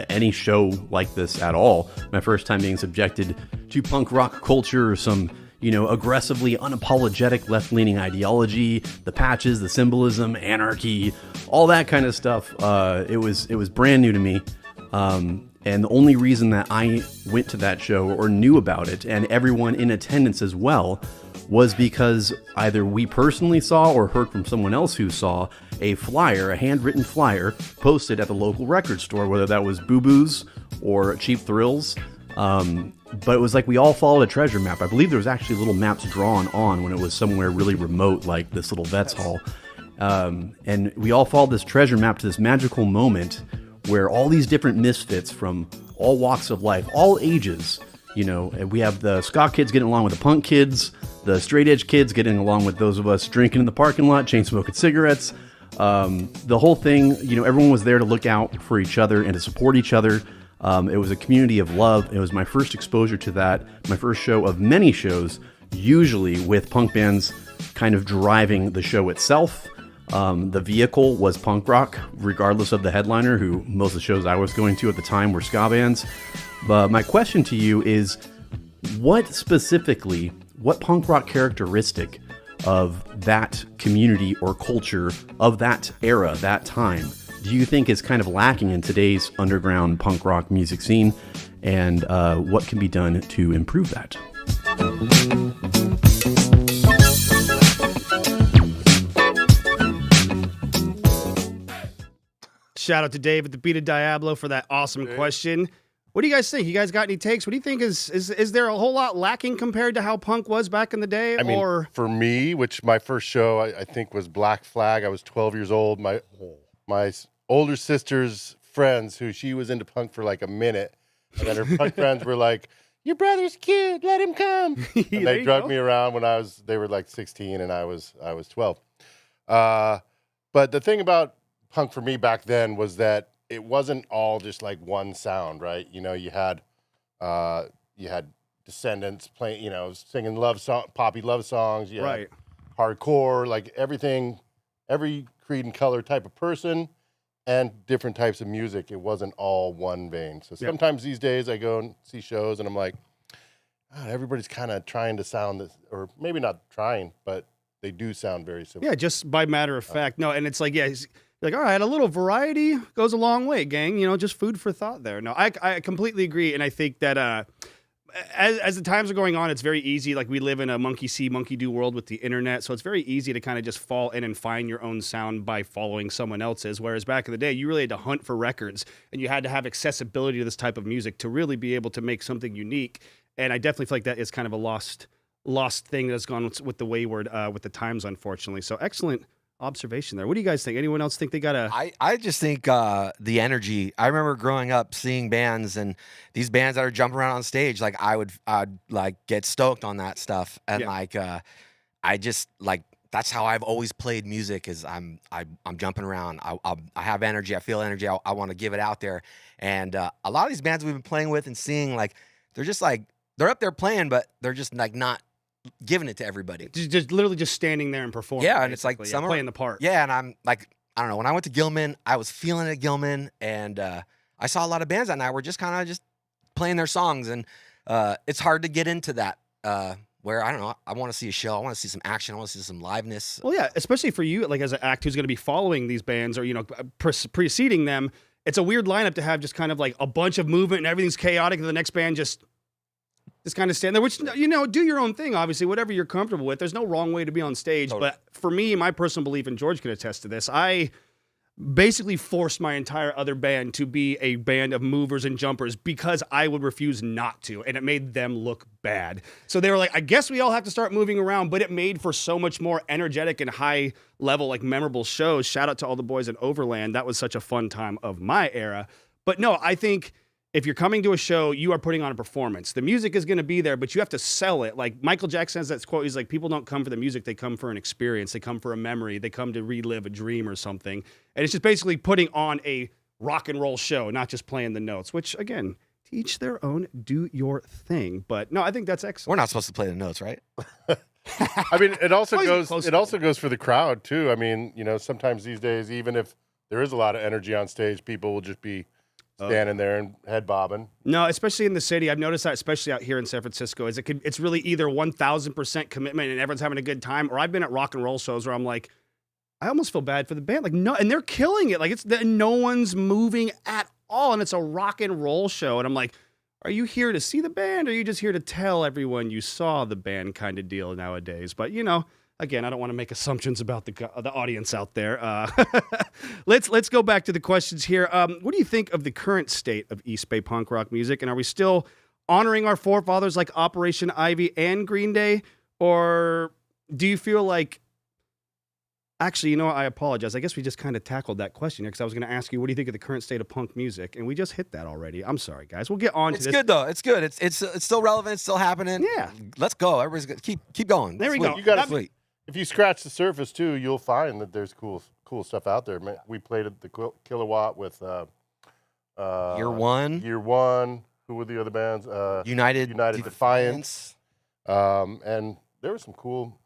any show like this at all. My first time being subjected to punk rock culture, some, aggressively unapologetic left-leaning ideology, the patches, the symbolism, anarchy, all that kind of stuff. It was brand new to me. And the only reason that I went to that show or knew about it, and everyone in attendance as well, was because either we personally saw or heard from someone else who saw a flyer, a handwritten flyer, posted at the local record store, whether that was Boo Boo's or Cheap Thrills. But it was like we all followed a treasure map. I believe there was actually little maps drawn on when it was somewhere really remote, like this little Vets Hall. And we all followed this treasure map to this magical moment where all these different misfits from all walks of life, all ages, and we have the ska kids getting along with the punk kids, the straight edge kids getting along with those of us drinking in the parking lot, chain smoking cigarettes. The whole thing, everyone was there to look out for each other and to support each other. It was a community of love. It was my first exposure to that, my first show of many shows, usually with punk bands kind of driving the show itself. The vehicle was punk rock, regardless of the headliner, who most of the shows I was going to at the time were ska bands. But my question to you is, what punk rock characteristic of that community or culture of that era, that time, do you think is kind of lacking in today's underground punk rock music scene? And what can be done to improve that? Shout out to Dave at the Beat of Diablo for that awesome question. What do you guys think? You guys got any takes? What do you think is there a whole lot lacking compared to how punk was back in the day? I mean, for me, which my first show I think was Black Flag. I was 12 years old. My older sister's friends, who she was into punk for like a minute, and then her punk friends were like, "Your brother's cute, let him come." And they drugged me around when they were like 16 and I was 12. But the thing about punk for me back then was that it wasn't all just like one sound, right? You know, you had Descendants playing, singing poppy love songs. You had hardcore, like everything, every creed and color type of person, and different types of music. It wasn't all one vein. So sometimes these days I go and see shows and I'm like, everybody's kind of trying to sound this, or maybe not trying, but they do sound very similar. Yeah, just by matter of fact. No, and it's like, like, all right, a little variety goes a long way, gang. Just food for thought there. No, I completely agree. And I think that as the times are going on, it's very easy. Like, we live in a monkey see, monkey do world with the internet. So it's very easy to kind of just fall in and find your own sound by following someone else's. Whereas back in the day, you really had to hunt for records and you had to have accessibility to this type of music to really be able to make something unique. And I definitely feel like that is kind of a lost thing that's gone with the wayward with the times, unfortunately. So excellent observation there. What do you guys think? Anyone else think they got I just think the energy. I remember growing up seeing bands, and these bands that are jumping around on stage, like I'd like get stoked on that stuff, and I just like, that's how I've always played music. Is I'm jumping around. I have energy. I feel energy. I want to give it out there. And a lot of these bands we've been playing with and seeing, like, they're just like, they're up there playing, but they're just like not giving it to everybody. Just literally just standing there and performing. Yeah, and it's like some playing the part. Yeah, and I'm like, I don't know. When I went to Gilman, I was feeling it at Gilman, and I saw a lot of bands that night were just kind of just playing their songs, and it's hard to get into that. Where, I don't know, I want to see a show. I want to see some action. I want to see some liveness. Well, yeah, especially for you, like as an act who's going to be following these bands or preceding them. It's a weird lineup to have just kind of like a bunch of movement and everything's chaotic, and the next band just kind of stand there, which, do your own thing, obviously, whatever you're comfortable with. There's no wrong way to be on stage. Totally. But for me, my personal belief, and George can attest to this, I basically forced my entire other band to be a band of movers and jumpers because I would refuse not to, and it made them look bad. So they were like, I guess we all have to start moving around, but it made for so much more energetic and high level, like memorable shows. Shout out to all the boys in Overland. That was such a fun time of my era. But no, I think if you're coming to a show, you are putting on a performance. The music is going to be there, but you have to sell it. Like Michael Jackson has that quote. He's like, people don't come for the music. They come for an experience. They come for a memory. They come to relive a dream or something. And it's just basically putting on a rock and roll show, not just playing the notes, which, again, teach their own, do your thing. But no, I think that's excellent. We're not supposed to play the notes, right? I mean, it also goes for the crowd too. I mean, sometimes these days, even if there is a lot of energy on stage, people will just be standing there and head bobbing. No, especially in the city. I've noticed that, especially out here in San Francisco, it's really either 1,000% commitment and everyone's having a good time, or I've been at rock and roll shows where I'm like, I almost feel bad for the band. Like, no, and they're killing it. Like, no one's moving at all, and it's a rock and roll show. And I'm like, are you here to see the band, or are you just here to tell everyone you saw the band kind of deal nowadays? But, again, I don't want to make assumptions about the audience out there. Let's go back to the questions here. What do you think of the current state of East Bay punk rock music? And are we still honoring our forefathers like Operation Ivy and Green Day? Or do you feel like... Actually, I apologize. I guess we just kind of tackled that question here because I was going to ask you, what do you think of the current state of punk music? And we just hit that already. I'm sorry, guys. We'll get on to this. It's good, though. It's good. It's still relevant. It's still happening. Yeah. Let's go. Everybody's good. Keep going. There we go. You got to If you scratch the surface too, you'll find that there's cool stuff out there. We played at the Kilowatt with Year One. Who were the other bands? United Defiance. And there was some cool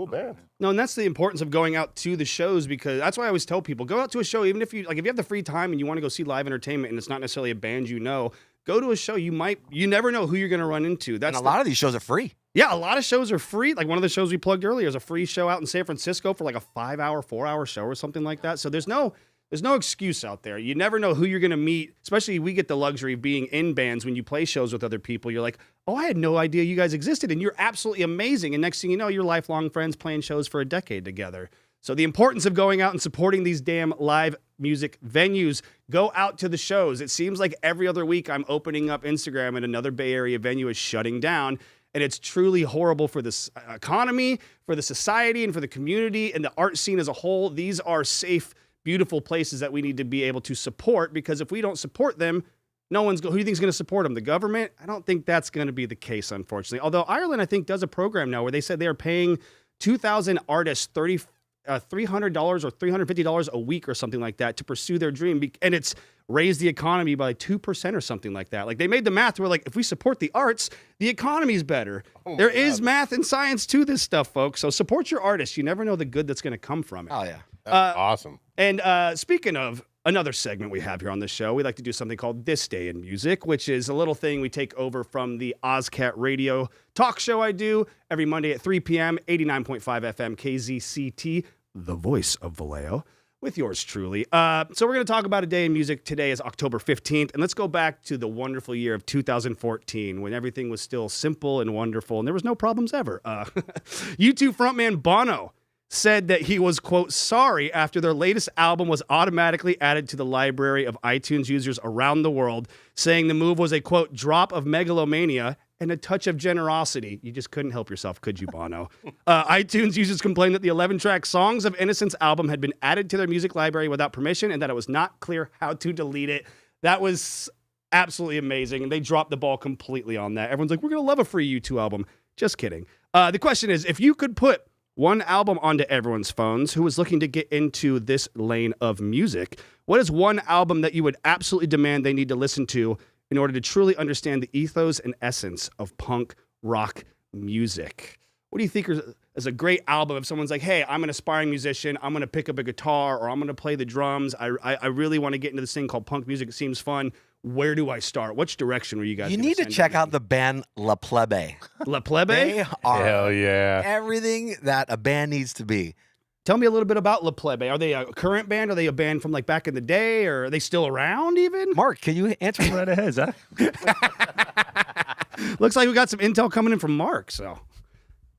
Cool band. No, and that's the importance of going out to the shows, because that's why I always tell people, go out to a show, even if you have the free time and you want to go see live entertainment and it's not necessarily a band you know, go to a show. You never know who you're going to run into. And a lot of these shows are free. Yeah, a lot of shows are free. Like one of the shows we plugged earlier is a free show out in San Francisco for like a 5-hour, 4-hour show or something like that. So there's no excuse out there. You never know who you're going to meet, especially we get the luxury of being in bands when you play shows with other people. You're like, oh, I had no idea you guys existed, and you're absolutely amazing. And next thing you know, you're lifelong friends playing shows for a decade together. So the importance of going out and supporting these damn live music venues, go out to the shows. It seems like every other week I'm opening up Instagram and another Bay Area venue is shutting down. And it's truly horrible for the economy, for the society, and for the community and the art scene as a whole. These are safe, beautiful places that we need to be able to support, because if we don't support them, who do you think is going to support them? The government? I don't think that's going to be the case, unfortunately. Although Ireland, I think, does a program now where they said they are paying 2,000 artists $300 or $350 a week or something like that to pursue their dream. And it's raised the economy by 2% or something like that. Like they made the math where like, if we support the arts, the economy's better. There is math and science to this stuff, folks. So support your artists. You never know the good that's going to come from it. Oh, yeah. That's awesome. And speaking of another segment we have here on the show, we like to do something called This Day in Music, which is a little thing we take over from the Ozcat radio talk show I do every Monday at 3 p.m., 89.5 FM, KZCT, the voice of Vallejo, with yours truly. So we're going to talk about a day in music. Today is October 15th, and let's go back to the wonderful year of 2014 when everything was still simple and wonderful, and there was no problems ever. U2 frontman Bono said that he was, quote, sorry after their latest album was automatically added to the library of iTunes users around the world, saying the move was a, quote, drop of megalomania and a touch of generosity. You just couldn't help yourself, could you, Bono? iTunes users complained that the 11-track Songs of Innocence album had been added to their music library without permission and that it was not clear how to delete it. That was absolutely amazing, and they dropped the ball completely on that. Everyone's like, we're going to love a free U2 album. Just kidding. The question is, if you could put one album onto everyone's phones who is looking to get into this lane of music, what is one album that you would absolutely demand they need to listen to in order to truly understand the ethos and essence of punk rock music? What do you think is a great album if someone's like, hey, I'm an aspiring musician, I'm going to pick up a guitar, or I'm going to play the drums, I really want to get into this thing called punk music, it seems fun. Where do I start? Which direction were you guys? You need to check out the band La Plebe. La Plebe? They are Hell yeah. everything that a band needs to be. Tell me a little bit about La Plebe. Are they a current band? Are they a band from like back in the day? Or are they still around even? Mark, can you answer right ahead, Zach? Looks like we got some intel coming in from Mark. So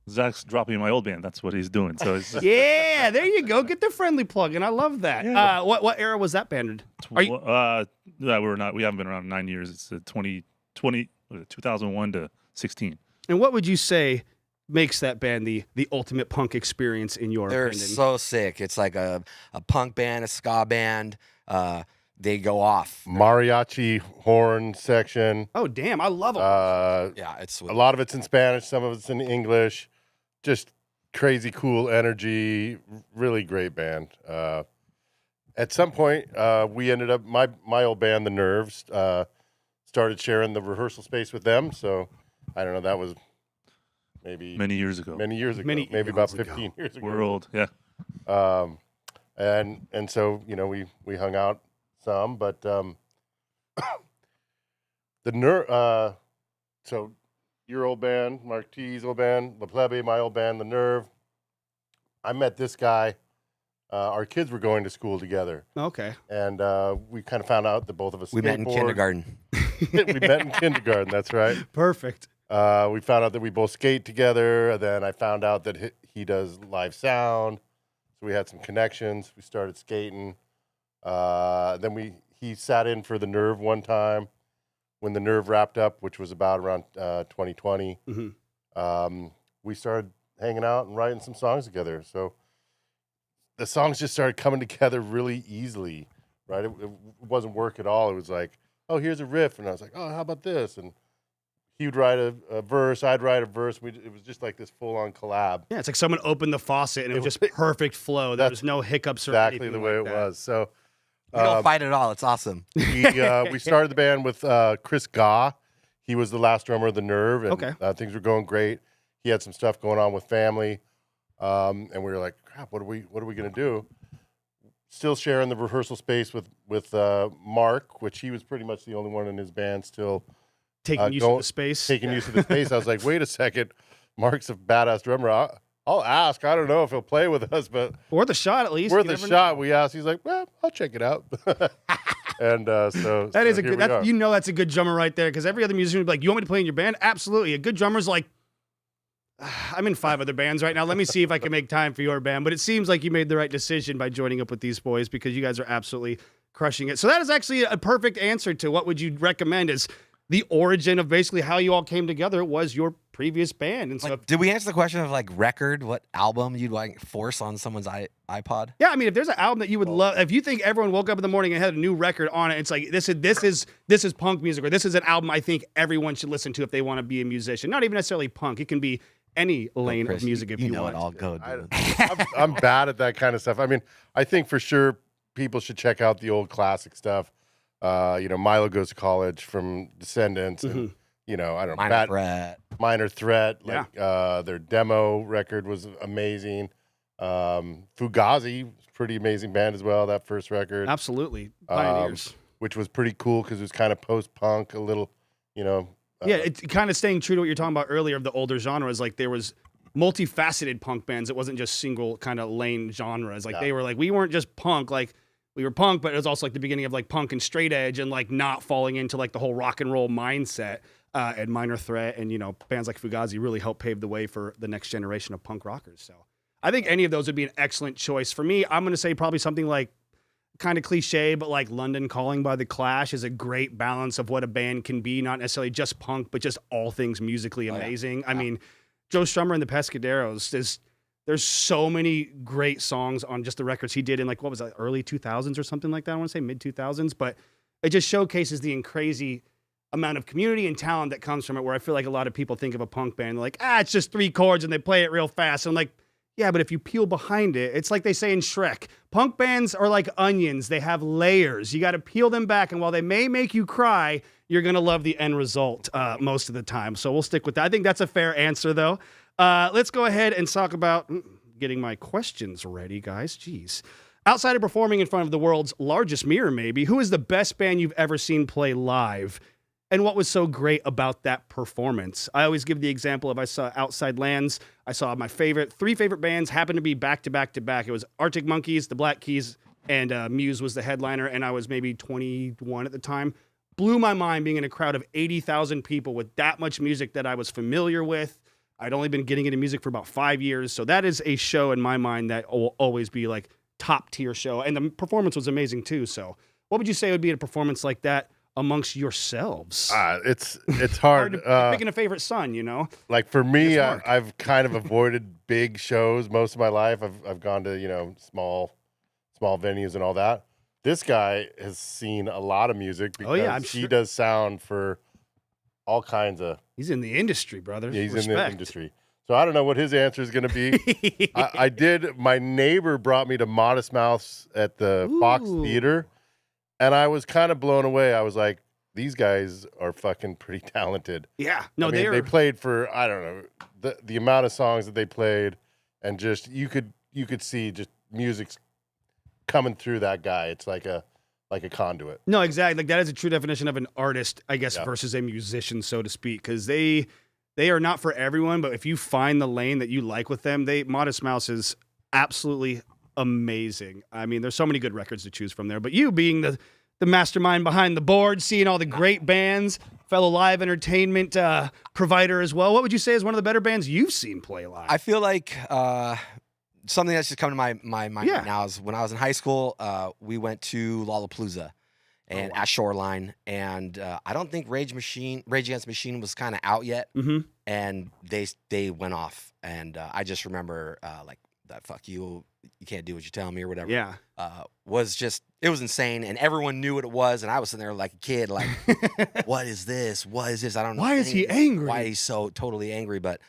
Zach's dropping my old band. That's what he's doing. So it's yeah, there you go. Get the friendly plug in. I love that. Yeah. What era was that band? we haven't been around 9 years. It's 2001 to 16. And what would you say makes that band the ultimate punk experience in your They're opinion? so sick. It's like a punk band, a ska band. They go off. Mariachi horn section. Oh, damn. I love them. Yeah, it's sweet. A lot of it's in Spanish. Some of it's in English. Just crazy cool energy. Really great band. At some point, we ended up, my old band, The Nerves, started sharing the rehearsal space with them. So, I don't know, that was maybe many years ago. Maybe about 15 years ago. We're old, yeah. And so, you know, we hung out some, but so your old band, Mark T's old band, La Plebe, my old band, The Nerve. I met this guy. Our kids were going to school together. Okay. And we kind of found out that both of us We met in kindergarten. We met in kindergarten, that's right. Perfect. We found out that we both skate together. And then I found out that he does live sound. So we had some connections. We started skating. Then he sat in for The Nerve one time when The Nerve wrapped up, which was about around 2020. Mm-hmm. We started hanging out and writing some songs together. So the songs just started coming together really easily, right? It wasn't work at all. It was like, oh, here's a riff. And I was like, oh, how about this? And he would write a verse, I'd write a verse. It was just like this full-on collab. Yeah, it's like someone opened the faucet and it was just perfect flow. There was no hiccups or exactly anything the way like it that. was. So We don't fight at all. It's awesome. we started the band with Chris Gaw. He was the last drummer of The Nerve, and Okay. Things were going great. He had some stuff going on with family. and we were like, crap, what are we gonna do? Still sharing the rehearsal space with Mark, which he was pretty much the only one in his band still taking use of the space. Taking use of the space. I was like, wait a second, Mark's a badass drummer. I'll ask. I don't know if he'll play with us, but worth a shot at least. Worth a shot. We asked. He's like, well, I'll check it out. And so that is a good. That's a good drummer right there. Because every other musician would be like, you want me to play in your band? Absolutely. A good drummer's like, I'm in 5 other bands right now. Let me see if I can make time for your band. But it seems like you made the right decision by joining up with these boys because you guys are absolutely crushing it. So that is actually a perfect answer to what would you recommend is the origin of basically how you all came together was your previous band. And so, did we answer the question of like record, what album you'd like force on someone's iPod? Yeah, I mean, if there's an album that you would love, if you think everyone woke up in the morning and had a new record on it, it's like this is punk music, or this is an album I think everyone should listen to if they want to be a musician. Not even necessarily punk; it can be any lane of music if you know want. It all go. I'm bad at that kind of stuff. I mean, I think for sure people should check out the old classic stuff. Milo Goes to College from Descendants, and I don't know, Minor Threat. Like their demo record was amazing. Fugazi, pretty amazing band as well. That first record, absolutely pioneers, which was pretty cool because it was kind of post punk, a little, yeah, it's kind of staying true to what you're talking about earlier of the older genres. Like there was multifaceted punk bands. It wasn't just single kind of lane genres. Like they were like, we weren't just punk. Like we were punk, but it was also like the beginning of like punk and straight edge and like not falling into like the whole rock and roll mindset. And Minor Threat and bands like Fugazi really helped pave the way for the next generation of punk rockers. So I think any of those would be an excellent choice for me. I'm going to say probably something like kind of cliche, but like London Calling by The Clash is a great balance of what a band can be, not necessarily just punk, but just all things musically amazing. I mean, Joe Strummer and the Pescaderos, there's so many great songs on just the records he did in like, what was that, early 2000s or something like that? I want to say mid 2000s, but it just showcases the crazy amount of community and talent that comes from it, where I feel like a lot of people think of a punk band, they're like, it's just 3 chords and they play it real fast. And I'm like, yeah, but if you peel behind it, it's like they say in Shrek, punk bands are like onions. They have layers. You got to peel them back. And while they may make you cry, you're going to love the end result most of the time. So we'll stick with that. I think that's a fair answer, though. Let's go ahead and talk about getting my questions ready, guys. Jeez. Outside of performing in front of the world's largest mirror, maybe, who is the best band you've ever seen play live? And what was so great about that performance? I always give the example of I saw Outside Lands. I saw my 3 favorite bands happen to be back to back to back. It was Arctic Monkeys, the Black Keys, and Muse was the headliner. And I was maybe 21 at the time. Blew my mind being in a crowd of 80,000 people with that much music that I was familiar with. I'd only been getting into music for about 5 years. So that is a show in my mind that will always be like top tier show. And the performance was amazing too. So what would you say would be a performance like that amongst yourselves? It's hard. Picking a favorite son, Like for me, I've kind of avoided big shows most of my life. I've gone to small venues and all that. This guy has seen a lot of music because he does sound for all kinds of. He's in the industry, brother. Yeah, he's in the industry. So I don't know what his answer is going to be. I did. My neighbor brought me to Modest Mouths at the Fox Theater. And I was kind of blown away. I was like, these guys are fucking pretty talented. Yeah. No, they played for, I don't know, the amount of songs that they played, and just you could see just music's coming through that guy. It's like a conduit. No, exactly. Like that is a true definition of an artist, I guess, versus a musician, so to speak, because they are not for everyone, but if you find the lane that you like with them, Modest Mouse is absolutely amazing. I mean, there's so many good records to choose from there, but you being the mastermind behind the board, seeing all the great bands, fellow live entertainment provider as well, what would you say is one of the better bands you've seen play live? I feel like something that's just come to my mind right now is when I was in high school, we went to Lollapalooza and at Shoreline, and I don't think Rage Against the Machine was kind of out yet, and they went off, and I just remember like that fuck you can't do what you tell me or whatever. Yeah. Was just, it was insane. And everyone knew what it was. And I was sitting there like a kid, like, what is this? What is this? I don't know. Why is he angry? Why he's so totally angry. But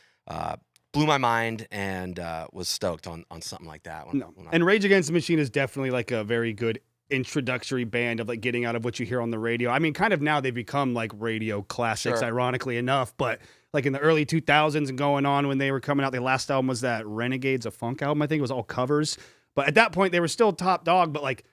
blew my mind and was stoked on something like that. And Rage Against the Machine is definitely like a very good introductory band of like getting out of what you hear on the radio. I mean, kind of now they've become like radio classics, Sure. ironically enough, but like in the early 2000s and going on when they were coming out, their last album was that Renegades, a funk album. I think it was all covers. But at that point, they were still top dog. But like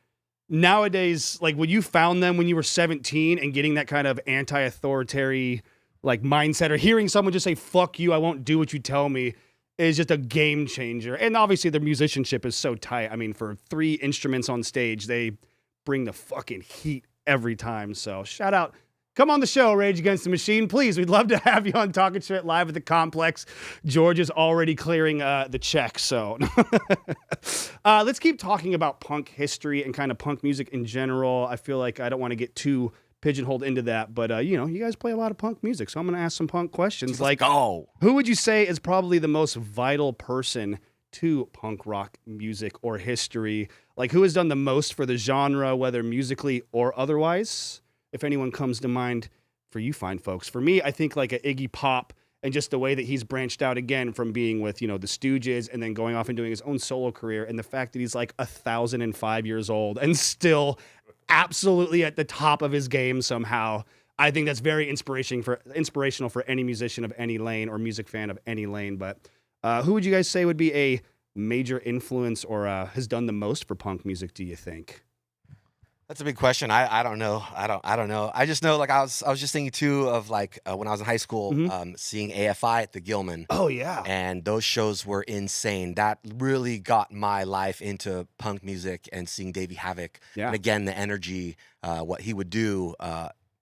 nowadays, like when you found them when you were 17 and getting that kind of anti-authoritarian like mindset or hearing someone just say, fuck you, I won't do what you tell me, is just a game changer. And obviously their musicianship is so tight. I mean, for 3 instruments on stage, they bring the fucking heat every time. So shout out. Come on the show, Rage Against the Machine. Please, we'd love to have you on Talking Shit live at the Complex. George is already clearing the check, so. Let's keep talking about punk history and kind of punk music in general. I feel like I don't want to get too pigeonholed into that, but you know, you guys play a lot of punk music, so I'm going to ask some punk questions. Let's go. Who would you say is probably the most vital person to punk rock music or history? Like, who has done the most for the genre, whether musically or otherwise? If anyone comes to mind for you fine folks. For me, I think like a Iggy Pop and just the way that he's branched out again from being with, you know, the Stooges and then going off and doing his own solo career, and the fact that he's like 1,005 years old and still absolutely at the top of his game somehow. I think that's very inspirational for any musician of any lane or music fan of any lane. But who would you guys say would be a major influence or has done the most for punk music, do you think? That's a big question. I don't know. I don't know. I just know, like, I was just thinking too of like when I was in high school, seeing AFI at the Gilman. Oh yeah. And those shows were insane. That really got my life into punk music and seeing Davey Havoc. Yeah. And again, the energy, what he would do,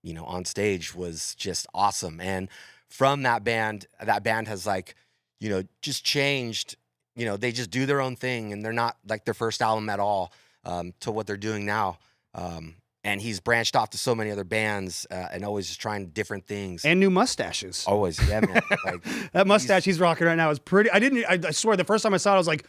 you know, on stage was just awesome. And from that band has like, you know, just changed. You know, they just do their own thing, and they're not like their first album at all to what they're doing now. And he's branched off to so many other bands and always just trying different things. And new mustaches. Always, yeah, man. Like, that mustache he's rocking right now is pretty. I swear, the first time I saw it, I was like,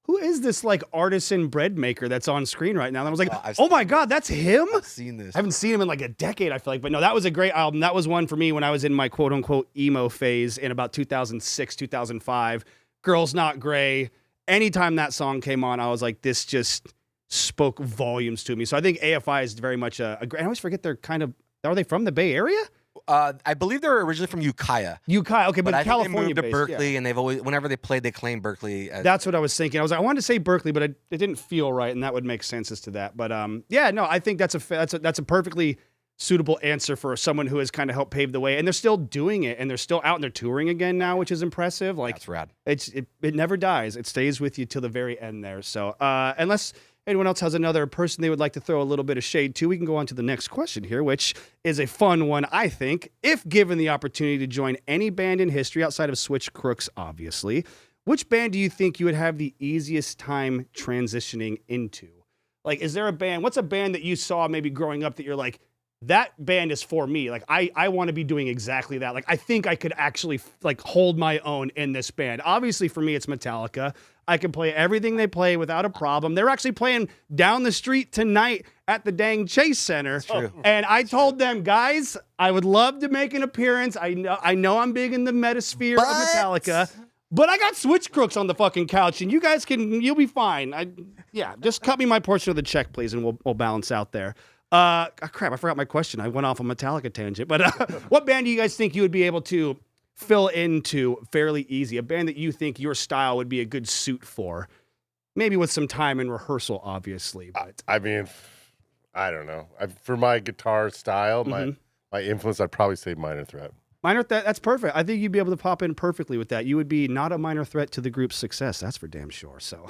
who is this like artisan bread maker that's on screen right now? And I was like, oh my God, that's him? I've seen this. I haven't seen him in like a decade, I feel like. But no, that was a great album. That was one for me when I was in my quote unquote emo phase in about 2006, 2005. Girls Not Gray. Anytime that song came on, I was like, this just spoke volumes to me. So I think AFI is very much a great. I always forget they're kind of. Are they from the Bay Area? I believe they're originally from Ukiah. Ukiah, okay, but I think California they moved to Berkeley, yeah. and they've always, whenever they played, they claimed Berkeley. That's what I was thinking. I wanted to say Berkeley, but it didn't feel right, and that would make sense as to that. But yeah, no, I think that's a perfectly suitable answer for someone who has kind of helped pave the way, and they're still doing it, and they're still out and they're touring again now, which is impressive. Like, that's rad. It never dies. It stays with you till the very end there. So unless anyone else has another person they would like to throw a little bit of shade to, we can go on to the next question here, which is a fun one, I think. If given the opportunity to join any band in history outside of Switch Crooks, obviously, which band do you think you would have the easiest time transitioning into? Like, is there a band? What's a band that you saw maybe growing up that you're like, that band is for me. Like, I want to be doing exactly that. Like, I think I could actually like hold my own in this band. Obviously, for me, it's Metallica. I can play everything they play without a problem. They're actually playing down the street tonight at the dang Chase Center. True. And I told them, guys, I would love to make an appearance. I know I'm big in the metasphere of Metallica, but I got Switch Crooks on the fucking couch, and you guys you'll be fine. Just cut me my portion of the check, please, and we'll balance out there. Crap, I forgot my question. I went off a Metallica tangent. But what band do you guys think you would be able to fill into fairly easy? A band that you think your style would be a good suit for? Maybe with some time and rehearsal, obviously. But I mean, I don't know. For my guitar style, my influence, I'd probably say Minor Threat. Minor Threat, that's perfect. I think you'd be able to pop in perfectly with that. You would be not a minor threat to the group's success. That's for damn sure. So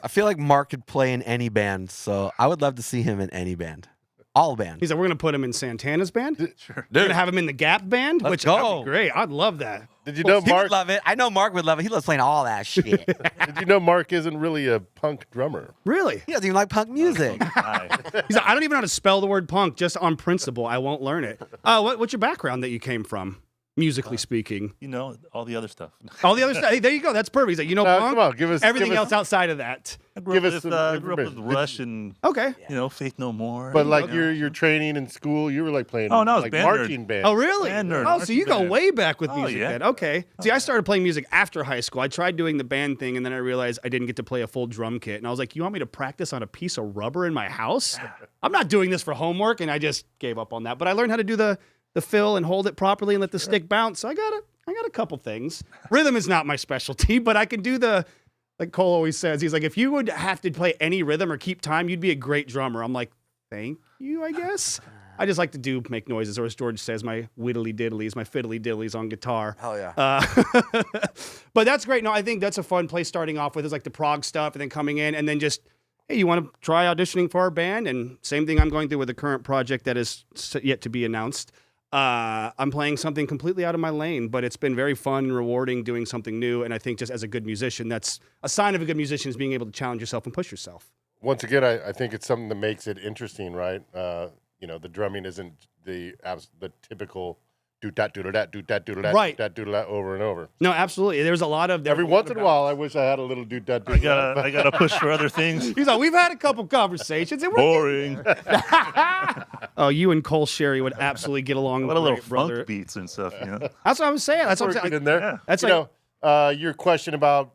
I feel like Mark could play in any band, so I would love to see him in any band. All bands. He's like, we're going to put him in Santana's band? Sure. We're going to have him in the Gap band? Let's go. That'd be great. I'd love that. Did you know He Mark? would love it. I know Mark would love it. He loves playing all that shit. Did you know Mark isn't really a punk drummer? Really? He doesn't even like punk music. He's like, I don't even know how to spell the word punk, just on principle. I won't learn it. What's your background that you came from? musically speaking? You know, all the other stuff. All the other stuff. Hey, there you go. That's perfect. He's like, punk, come on, give us everything give us, else outside of that. I grew Give up us with, some grew up with information. Rush and Okay. Faith No More. But like your training in school, you were like playing Oh, no, I was like band marching nerd. band. Oh, really? Band nerd, Oh, so you go marching way back with Oh, music yeah. then. Okay. See, I started playing music after high school. I tried doing the band thing, and then I realized I didn't get to play a full drum kit. And I was like, you want me to practice on a piece of rubber in my house? I'm not doing this for homework, and I just gave up on that. But I learned how to do the fill and hold it properly and let the stick bounce. So I got a couple things. Rhythm is not my specialty, but I can do like Cole always says, he's like, if you would have to play any rhythm or keep time, you'd be a great drummer. I'm like, thank you, I guess. I just like to make noises, or as George says, my whittly diddlies, my fiddly diddlies on guitar. Hell yeah. But that's great. No, I think that's a fun place starting off with, is like the prog stuff, and then coming in and then just, hey, you want to try auditioning for our band? And same thing I'm going through with the current project that is yet to be announced. I'm playing something completely out of my lane, but it's been very fun and rewarding doing something new. And I think just as a good musician, that's a sign of a good musician, is being able to challenge yourself and push yourself. Once again, I think it's something that makes it interesting, right? The drumming isn't the typical do that, do that, do that, do that, Right. do that, do that over and over. No, absolutely. There's a lot of Every once in a while, I wish I had a little do that, do that. I gotta push for other things. He's like, we've had a couple conversations. And Boring. Oh, you and Cole Sherry would absolutely get along. What a little great, brother. funk beats and stuff, you know. That's what I was saying. That's what I'm saying. Working in there. Yeah. That's you know, your question about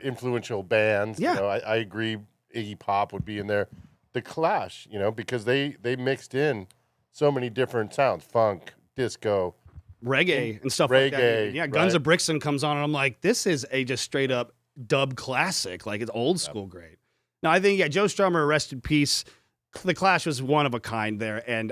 influential bands. Yeah. You know, I agree. Iggy Pop would be in there. The Clash, because they mixed in so many different sounds: funk, disco, reggae and stuff like that. Reggae, Yeah, Guns right. of Brixton comes on, and I'm like, this is a just straight up dub classic. Like, it's old school great. Now, I think, Joe Strummer, rest in peace. The Clash was one of a kind there. And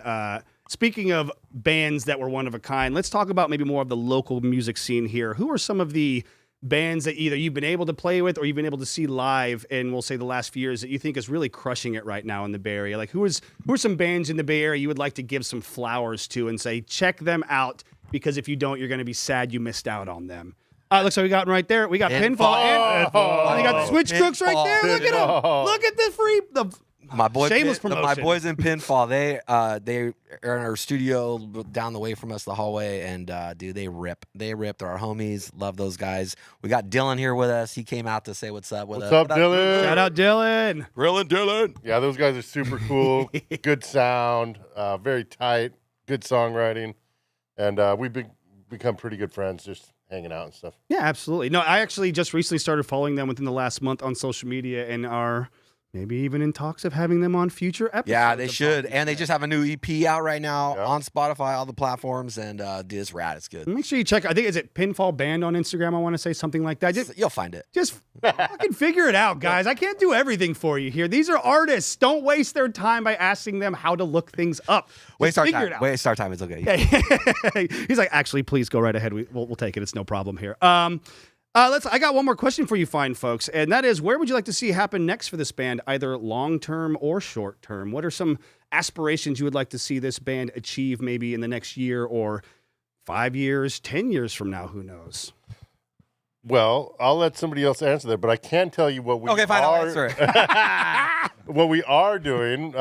speaking of bands that were one of a kind, let's talk about maybe more of the local music scene here. Who are some of the bands that either you've been able to play with or you've been able to see live in, we'll say, the last few years that you think is really crushing it right now in the Bay Area? Like, who are some bands in the Bay Area you would like to give some flowers to and say, check them out, because if you don't, you're going to be sad you missed out on them? Looks like we got right there. We got Pinfall. You got the Switch Crooks right there. Look at them. Look at the My boy, shameless promotion. my boys in Pinfall, they are in our studio down the way from us, the hallway, and dude, they rip. They're our homies. Love those guys. We got Dylan here with us. He came out to say what's up with us. What's up, Dylan? Shout out Dylan. Grillin' Dylan. Yeah, those guys are super cool. Good sound, very tight, good songwriting, and we've become pretty good friends just hanging out and stuff. Yeah, absolutely. No, I actually just recently started following them within the last month on social media and are maybe even in talks of having them on future episodes. Yeah, they should. And they just have a new EP out right now on Spotify, all the platforms, and dude, it's rad. It's good. Make sure you check. I think, is it Pinfall Band on Instagram? I want to say something like that. You'll find it. Just fucking figure it out, guys. I can't do everything for you here. These are artists. Don't waste their time by asking them how to look things up. Waste our figure time. it out. Waste our time. It's okay. He's like, actually, please go right ahead. We'll take it. It's no problem here. I got one more question for you fine folks, and that is, where would you like to see happen next for this band, either long-term or short-term? What are some aspirations you would like to see this band achieve maybe in the next year or 5 years, 10 years from now? Who knows? Well, I'll let somebody else answer that, but I can tell you what we Okay, fine. I'll are. answer it. What we are doing,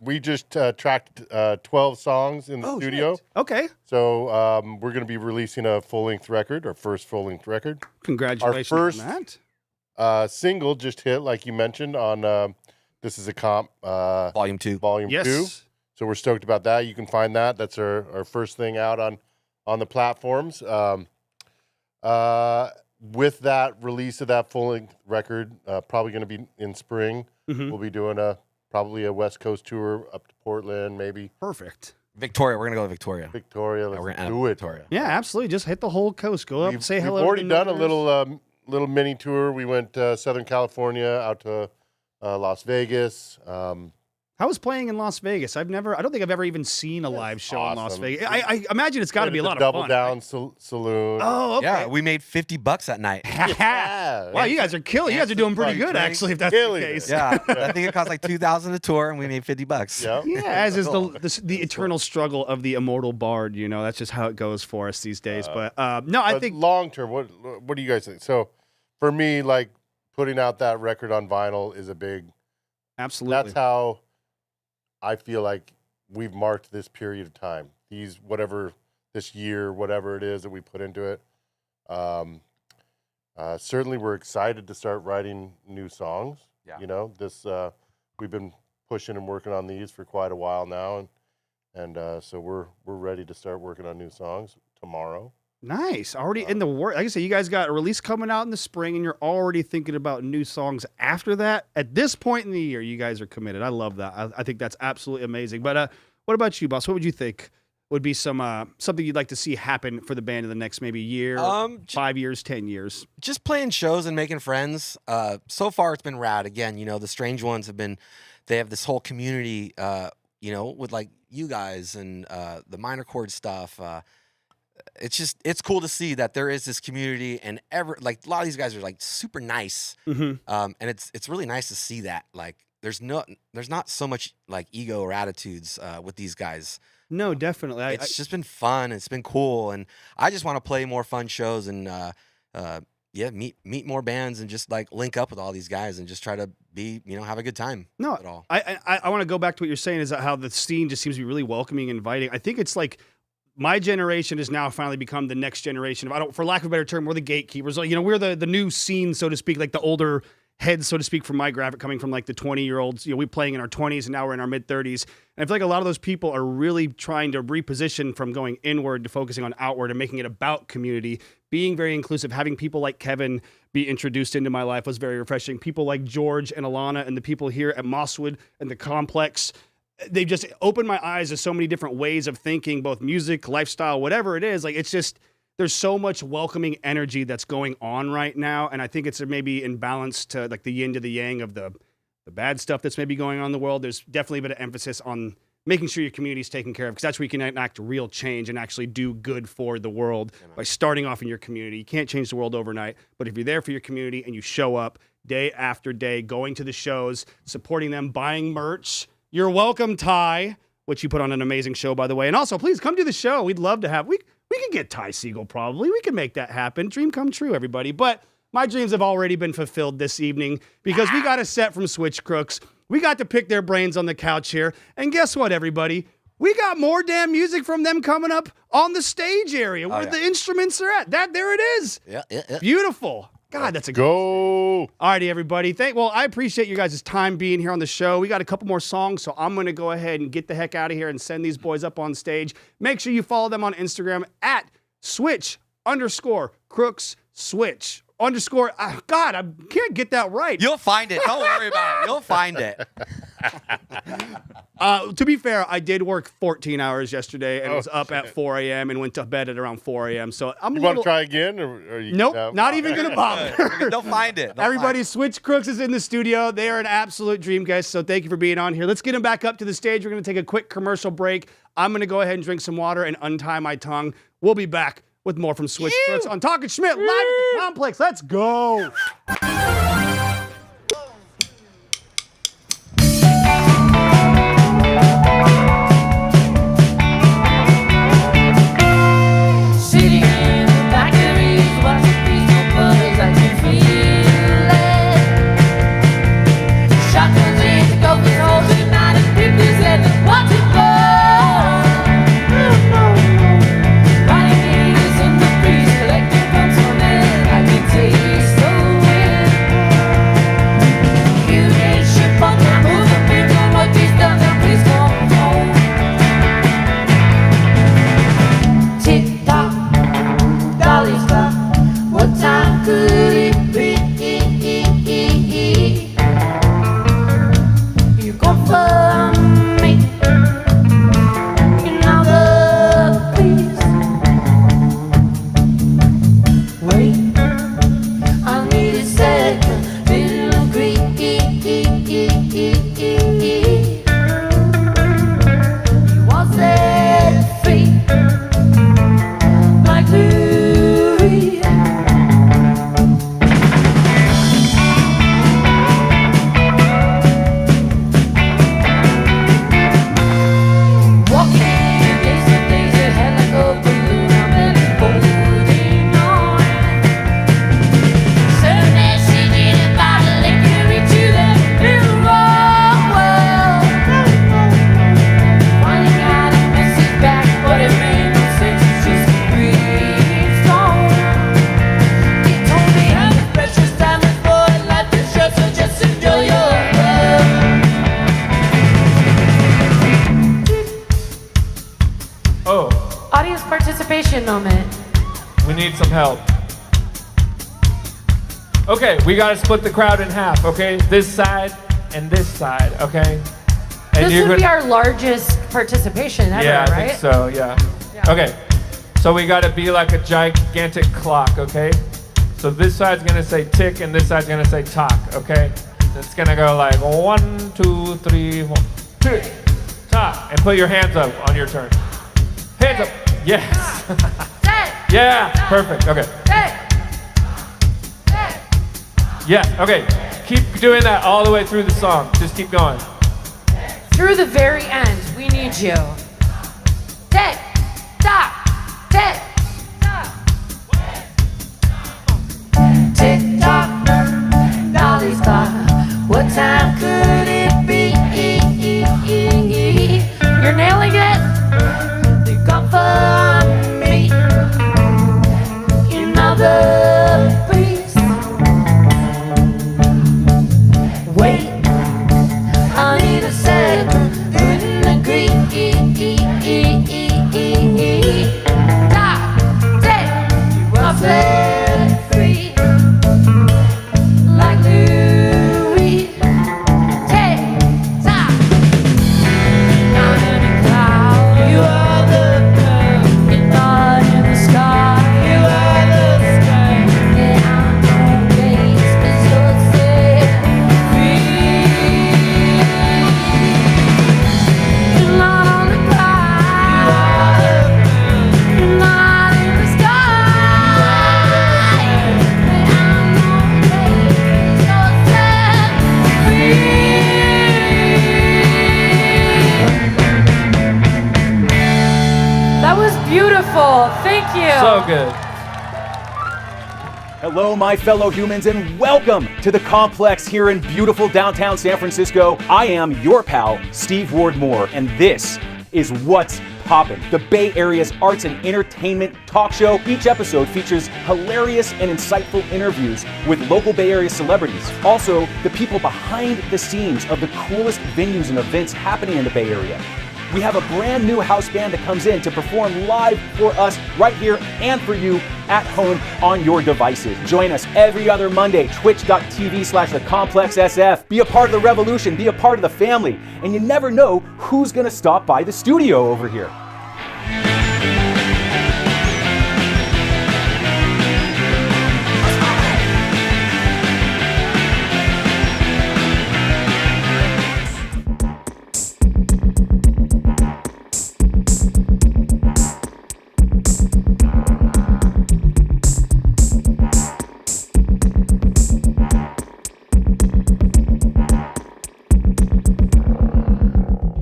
we just tracked 12 songs in the studio. Shit. Okay. So we're going to be releasing a full-length record, our first full-length record. Congratulations our first, on that. Single just hit, like you mentioned, on This Is a Comp. Volume 2. Volume 2. So we're stoked about that. You can find that. That's our first thing out on the platforms. With that release of that full-length record, probably going to be in spring. Mm-hmm. We'll be doing probably a West Coast tour up to Portland, maybe. Perfect. Victoria. We're going to go to Victoria. Victoria. Let's we're gonna do it. Victoria. Yeah, absolutely. Just hit the whole coast. Go up, say hello. We've already to the done a Northerners. little mini tour. We went Southern California, out to Las Vegas. How was playing in Las Vegas? I don't think I've ever even seen a live show in Las awesome. Vegas. I imagine it's got to be a lot of Double fun. Down Saloon. Oh, okay. Yeah, we made $50 that night. Wow, you guys are killing. You guys are doing pretty good, actually, if that's the case. Yeah, I think it cost like $2,000 a tour, and we made $50. Yeah. Yeah, as is the eternal struggle of the immortal bard. You know, that's just how it goes for us these days. But no, I think long term. What do you guys think? So, for me, like putting out that record on vinyl is a big. Absolutely. That's how I feel like we've marked this period of time. This this year, whatever it is that we put into it. Certainly, we're excited to start writing new songs. Yeah. You know, we've been pushing and working on these for quite a while now, and so we're ready to start working on new songs tomorrow. Nice. Already in the work. Like I said, you guys got a release coming out in the spring, and you're already thinking about new songs after that. At this point in the year, you guys are committed. I love that. I think that's absolutely amazing. But what about you, boss? What would you think would be something you'd like to see happen for the band in the next maybe year, 5 years, 10 years? Just playing shows and making friends. So far, it's been rad. Again, you know, the Strange Ones they have this whole community, you know, with like you guys and the minor chord stuff. It's cool to see that there is this community, and like a lot of these guys are like super nice, and it's really nice to see that. Like there's not so much like ego or attitudes with these guys. No, definitely. It's just been fun. It's been cool, and I just want to play more fun shows and meet more bands and just like link up with all these guys and just try to have a good time. No, at all. I want to go back to what you're saying is that how the scene just seems to be really welcoming and inviting. I think it's like my generation has now finally become the next generation of, for lack of a better term, we're the gatekeepers. Like, we're the new scene, so to speak, like the older heads, so to speak, from my graphic, coming from like the 20-year-olds. We playing in our 20s, and now we're in our mid-30s. And I feel like a lot of those people are really trying to reposition from going inward to focusing on outward and making it about community, being very inclusive. Having people like Kevin be introduced into my life was very refreshing. People like George and Alana and the people here at Mosswood and the Complex, they've just opened my eyes to so many different ways of thinking, both music, lifestyle, whatever it is. Like, it's just, there's so much welcoming energy that's going on right now. And I think it's maybe in balance to like the yin to the yang of the bad stuff that's maybe going on in the world. There's definitely a bit of emphasis on making sure your community is taken care of, because that's where you can enact real change and actually do good for the world by starting off in your community. You can't change the world overnight, but if you're there for your community and you show up day after day, going to the shows, supporting them, buying merch. You're welcome, Ty, which you put on an amazing show, by the way. And also, please come to the show. We'd love to have, we could get Ty Siegel probably. We can make that happen. Dream come true, everybody. But my dreams have already been fulfilled this evening because we got a set from Switch Crooks. We got to pick their brains on the couch here. And guess what, everybody? We got more damn music from them coming up on the stage area where the instruments are at. There it is. Yeah. Beautiful. God, that's a go. Alrighty, everybody. I appreciate you guys' time being here on the show. We got a couple more songs, so I'm going to go ahead and get the heck out of here and send these boys up on stage. Make sure you follow them on Instagram at Switch_Crooks Switch. God, I can't get that right. You'll find it. Don't worry about it. You'll find it. To be fair, I did work 14 hours yesterday and was up at 4 a.m. and went to bed at around 4 a.m. So You want to try again? Or you Nope, not even going to bother. They'll find it. Everybody, Switch Crooks is in the studio. They are an absolute dream guest, so thank you for being on here. Let's get them back up to the stage. We're going to take a quick commercial break. I'm going to go ahead and drink some water and untie my tongue. We'll be back with more from Switch Crooks on Talking Schmidt live at the Complex. Let's go. Sitting in the factories, watching these brothers, I can feel it. Shotguns in the golden holes at night and pictures and watching ball. Riding haters in the breeze, collecting from some men. I can taste the wind. audience participation moment. We need some help. Okay, we gotta split the crowd in half, okay? This side and this side, okay? And This would be our largest participation ever, yeah, I right? think so, yeah. Okay, so we gotta be like a gigantic clock, okay? So this side's gonna say tick and this side's gonna say tock, okay? It's gonna go like 1, 2, 3, 4, tick, tock, and put your hands up on your turn. Hands up, yes. Yeah, perfect, okay. Yeah, okay, keep doing that all the way through the song. Just keep going. Through the very end, we need you. Tick, tock, tick, tock. Tick tock, Dolly's clock. What time could it be? You're nailing it. You come for me. Another piece. Wait, I need a second. Couldn't agree. Tock, tick, you are set free. Like Louis. Tick, tock. Not in a cloud. You are the cloud. You're not in the sky. You are the sky. Yeah, I'm okay, 'cause you're set free. You're not on the cloud. You're not in the sky. But I'm okay, 'cause you're set free. That was beautiful. Thank you. So good. Hello, my fellow humans, and welcome to the Complex here in beautiful downtown San Francisco. I am your pal, Steve Ward Moore, and this is What's Poppin', the Bay Area's arts and entertainment talk show. Each episode features hilarious and insightful interviews with local Bay Area celebrities. Also, the people behind the scenes of the coolest venues and events happening in the Bay Area. We have a brand new house band that comes in to perform live for us right here and for you at home on your devices. Join us every other Monday, twitch.tv/thecomplexsf. Be a part of the revolution, be a part of the family, and you never know who's gonna stop by the studio over here.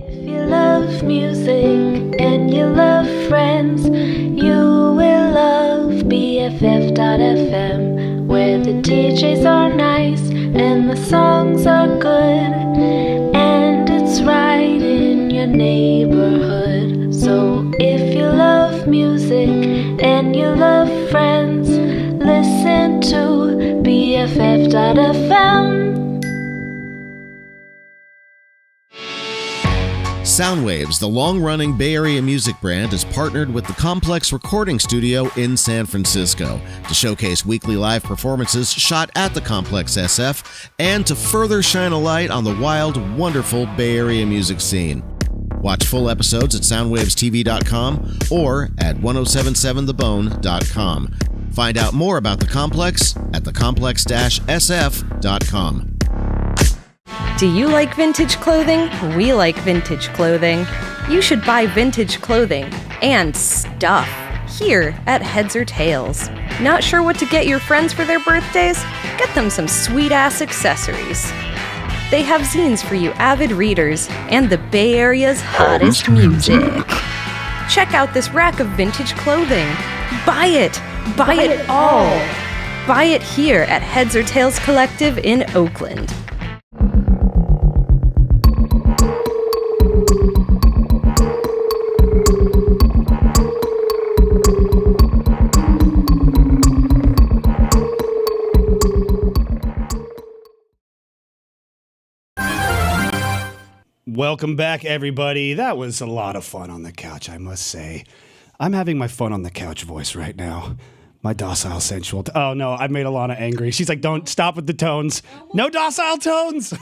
If you love music and you love friends, you will love BFF.FM, where the DJs are nice and the songs are good, and it's right in your neighborhood. So if you love music and you love friends, listen to BFF.FM. Soundwaves, the long-running Bay Area music brand, is partnered with the Complex Recording Studio in San Francisco to showcase weekly live performances shot at the Complex SF and to further shine a light on the wild, wonderful Bay Area music scene. Watch full episodes at soundwavestv.com or at 1077thebone.com. Find out more about the Complex at thecomplex-sf.com. Do you like vintage clothing? We like vintage clothing. You should buy vintage clothing and stuff here at Heads or Tails. Not sure what to get your friends for their birthdays? Get them some sweet-ass accessories. They have zines for you avid readers and the Bay Area's hottest music. Check out this rack of vintage clothing. Buy it! Buy it all! Buy it here at Heads or Tails Collective in Oakland. Welcome back, everybody. That was a lot of fun on the couch, I must say. I'm having my fun on the couch voice right now. My docile sensual. Oh no, I made Alana angry. She's like, don't stop with the tones. No docile tones.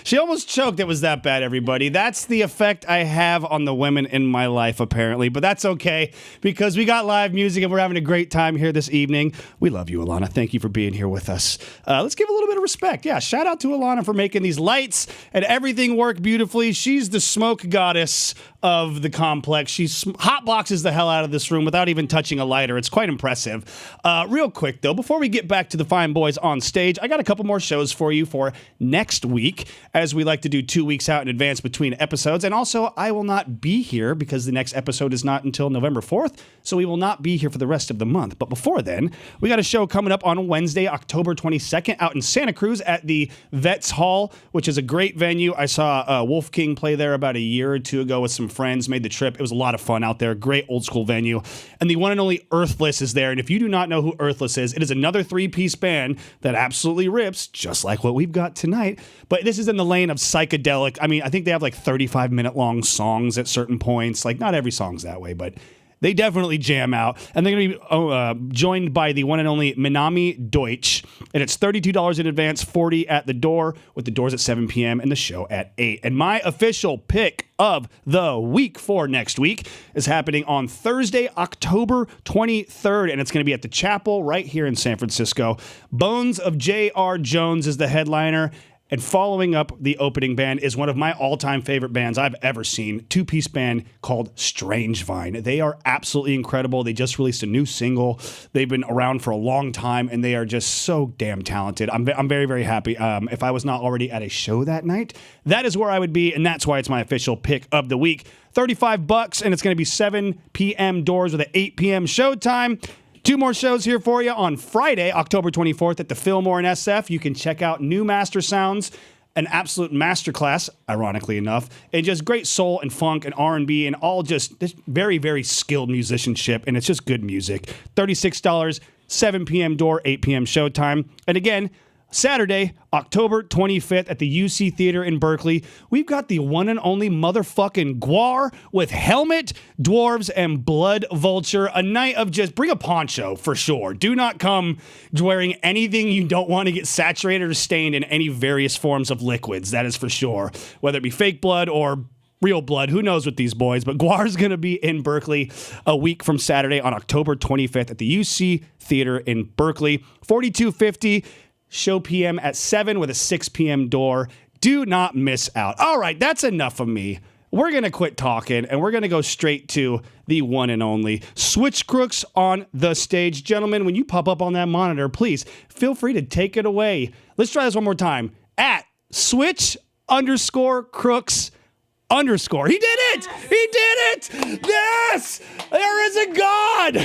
She almost choked. It was that bad, everybody. That's the effect I have on the women in my life, apparently. But that's okay, because we got live music and we're having a great time here this evening. We love you, Alana. Thank you for being here with us. Let's give a little bit of respect. Yeah, shout out to Alana for making these lights and everything work beautifully. She's the smoke goddess of the complex. She hotboxes the hell out of this room without even touching a lighter. It's quite impressive. Real quick, though, before we get back to the fine boys on stage, I got a couple more shows for you for next week, as we like to do 2 weeks out in advance between episodes. And also, I will not be here because the next episode is not until November 4th, so we will not be here for the rest of the month. But before then, we got a show coming up on Wednesday, October 22nd, out in Santa Cruz at the Vets Hall, which is a great venue. I saw Wolf King play there about a year or two ago with some friends, made the trip. It was a lot of fun out there. Great old school venue. And the one and only Earthless is there. And if you do not know who Earthless is, it is another 3-piece band that absolutely rips, just like what we've got tonight. But this is in the lane of psychedelic. I mean, I think they have like 35-minute long songs at certain points. Like, not every song's that way, but they definitely jam out. And they're going to be joined by the one and only Minami Deutsch. And it's $32 in advance, $40 at the door, with the doors at 7 p.m. and the show at 8. And my official pick of the week for next week is happening on Thursday, October 23rd. And it's going to be at the Chapel right here in San Francisco. Bones of J.R. Jones is the headliner. And following up the opening band is one of my all-time favorite bands I've ever seen, 2-piece band called Strangevine. They are absolutely incredible. They just released a new single. They've been around for a long time, and they are just so damn talented. I'm very, very happy. If I was not already at a show that night, that is where I would be, and that's why it's my official pick of the week. $35, and it's going to be 7 p.m. doors with an 8 p.m. showtime. 2 more shows here for you on Friday, October 24th at the Fillmore in SF. You can check out New Master Sounds, an absolute masterclass, ironically enough, and just great soul and funk and R&B and all just very, very skilled musicianship, and it's just good music. $36, 7 p.m. door, 8 p.m. showtime. And again, Saturday, October 25th at the UC Theater in Berkeley, we've got the one and only motherfucking Gwar with Helmet, Dwarves, and Blood Vulture. A night of just bring a poncho for sure. Do not come wearing anything you don't want to get saturated or stained in any various forms of liquids. That is for sure. Whether it be fake blood or real blood, who knows with these boys, but Gwar's going to be in Berkeley a week from Saturday on October 25th at the UC Theater in Berkeley. $42.50. Show PM at 7 with a 6 p.m. door. Do not miss out. All right, that's enough of me. We're going to quit talking, and we're going to go straight to the one and only Switch Crooks on the stage. Gentlemen, when you pop up on that monitor, please feel free to take it away. Let's try this one more time. At Switch_Crooks_. He did it! He did it! Yes! There is a God!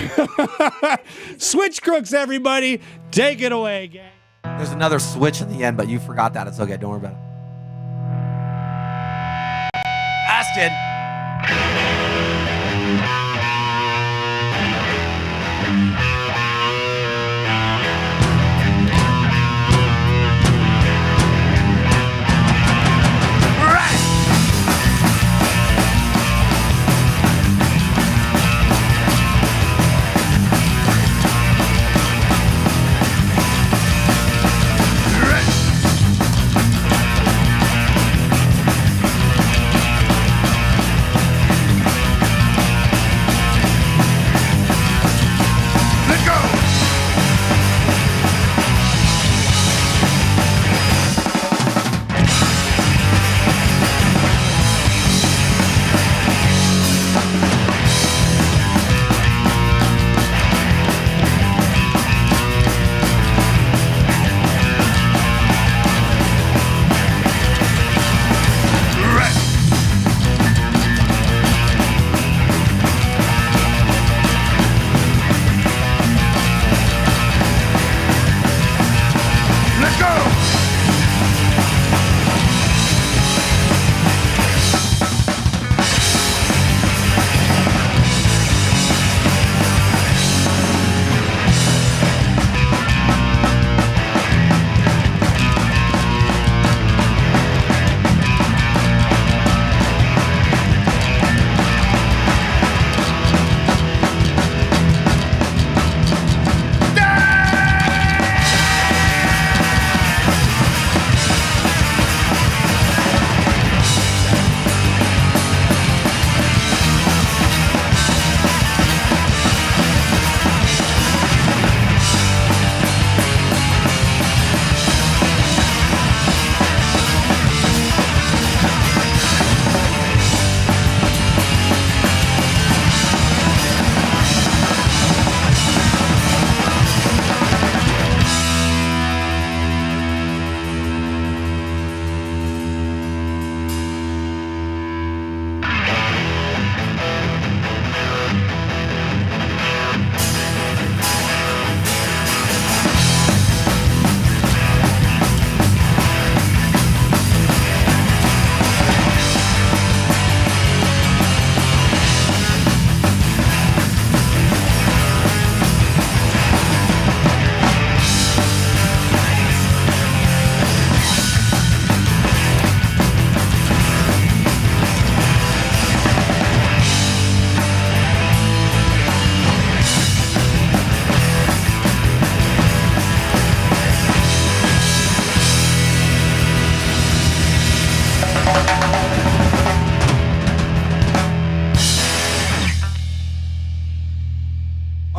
Switch Crooks, everybody. Take it away, gang. There's another switch in the end, but you forgot that. It's okay. Don't worry about it. Aston.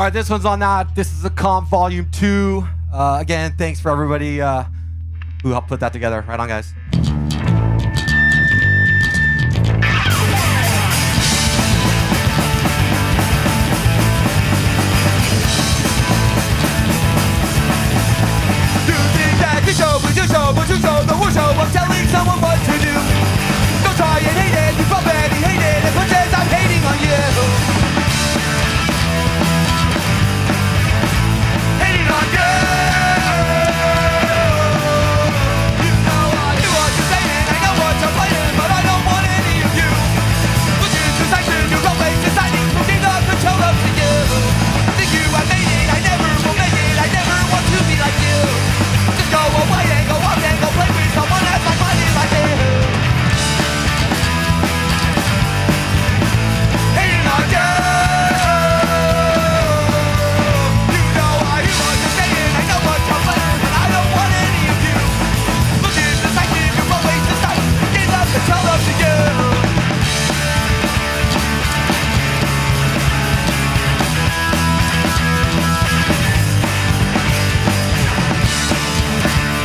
All right, this one's on that. This is a Comp Volume 2. Again, thanks for everybody who helped put that together. Right on, guys. I'm telling someone what to do. Don't try and hate it, you've already hated as much as I'm hating on you. Hating on you. You know I do what you're saying, I know what you're playing, but I don't want any of you. Which is deciding, you're always deciding who gave the control up to you. Think you I made it, I never will make it, I never want to be like you. Just go away and go up and go play with someone else like money like you. Hating on you. You know I hear what you're saying, I know what you're playing, but I don't want any of you. Look at the fact that you're always deciding who gave the control up to you.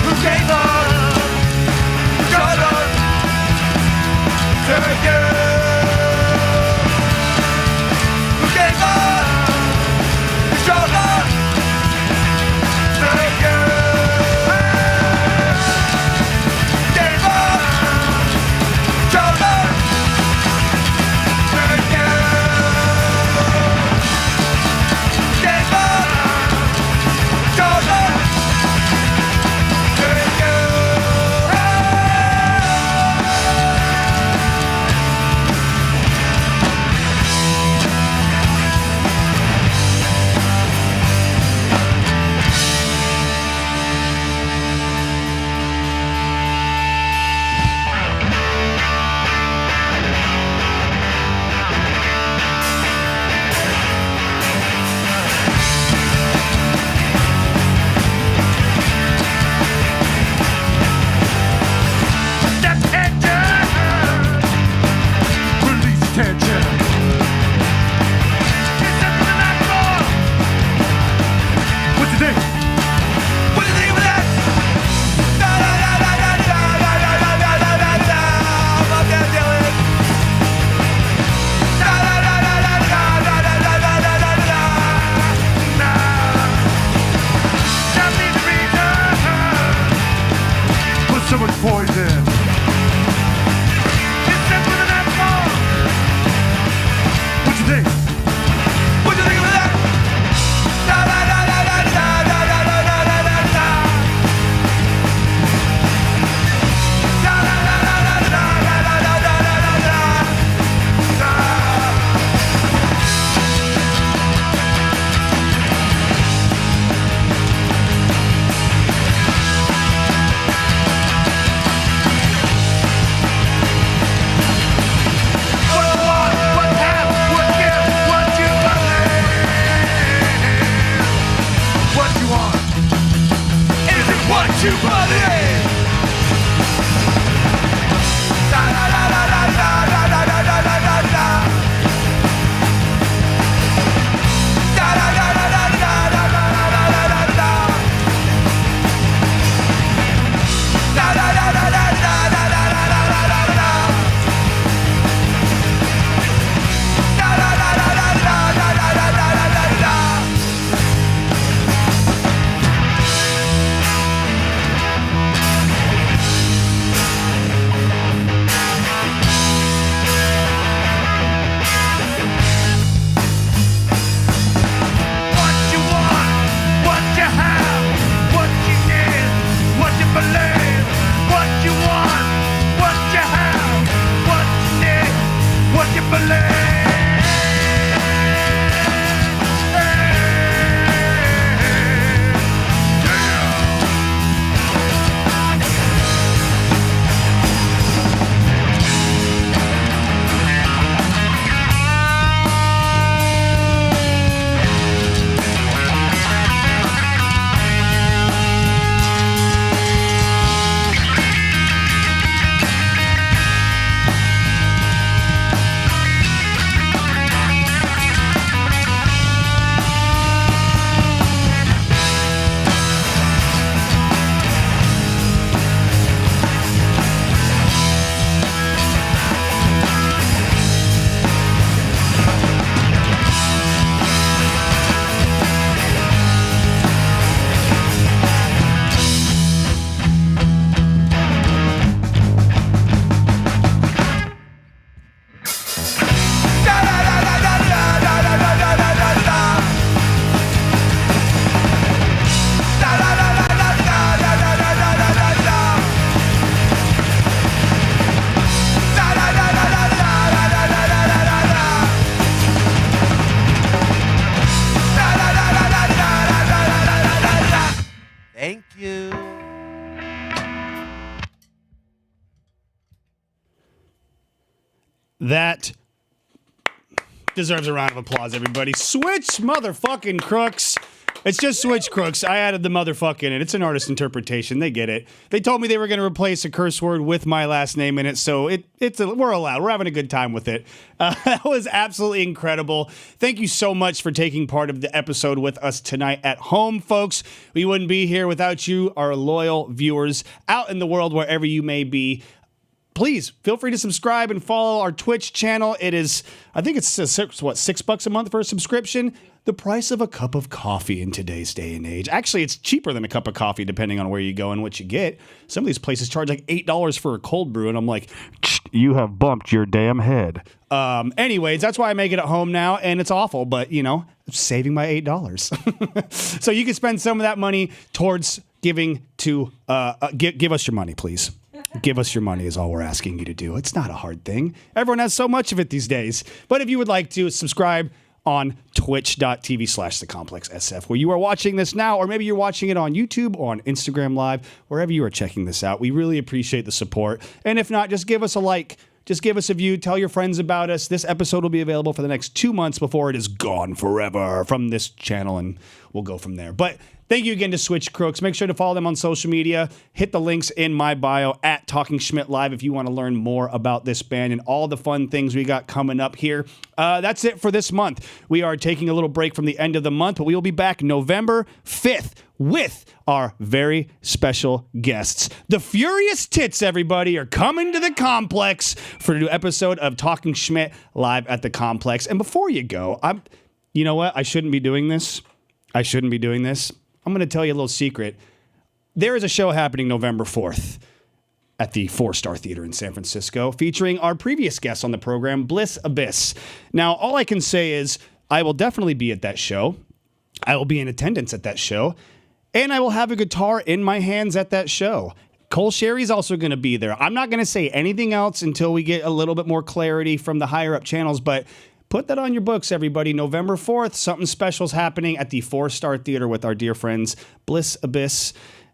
Who gave up control to you? Who gave up control to you? Gave up control to you. Gave up control so much poison. It's simple to that song. What you think? What you think of that? Da da da da da da da da da da da da da. Da da da da da da da da da da da What want, what have, what give? deserves a round of applause, everybody. Switch motherfucking Crooks. It's just Switch Crooks. I added the motherfucking in it. It's an artist interpretation. They get it. They told me they were going to replace a curse word with my last name in it, so we're allowed. We're having a good time with it. That was absolutely incredible. Thank you so much for taking part of the episode with us tonight at home, folks. We wouldn't be here without you, our loyal viewers out in the world, wherever you may be. Please feel free to subscribe and follow our Twitch channel. It is, I think it's $6 a month for a subscription. The price of a cup of coffee in today's day and age. Actually, it's cheaper than a cup of coffee depending on where you go and what you get. Some of these places charge like $8 for a cold brew, and I'm like, you have bumped your damn head. Anyways, that's why I make it at home now, and it's awful, but you know, I'm saving my $8. So you can spend some of that money towards giving to, give us your money, please. Give us your money is all we're asking you to do. It's not a hard thing. Everyone has so much of it these days. But if you would like to, subscribe on twitch.tv/thecomplexsf, where you are watching this now, or maybe you're watching it on YouTube or on Instagram Live, wherever you are checking this out. We really appreciate the support. And if not, just give us a like. Just give us a view. Tell your friends about us. This episode will be available for the next 2 months before it is gone forever from this channel, and we'll go from there. But thank you again to Switch Crooks. Make sure to follow them on social media. Hit the links in my bio at Talking Schmidt Live if you want to learn more about this band and all the fun things we got coming up here. That's it for this month. We are taking a little break from the end of the month, but we will be back November 5th with our very special guests. The Furious Tits, everybody, are coming to the Complex for a new episode of Talking Schmidt Live at the Complex. And before you go, you know what? I shouldn't be doing this. I'm going to tell you a little secret. There is a show happening November 4th at the 4-Star Theater in San Francisco featuring our previous guests on the program, Bliss Abyss. Now, all I can say is I will definitely be at that show. I will be in attendance at that show. And I will have a guitar in my hands at that show. Cole Sherry's also going to be there. I'm not going to say anything else until we get a little bit more clarity from the higher up channels, but put that on your books, everybody. November 4th, something special is happening at the 4-Star Theater with our dear friends Bliss Abyss,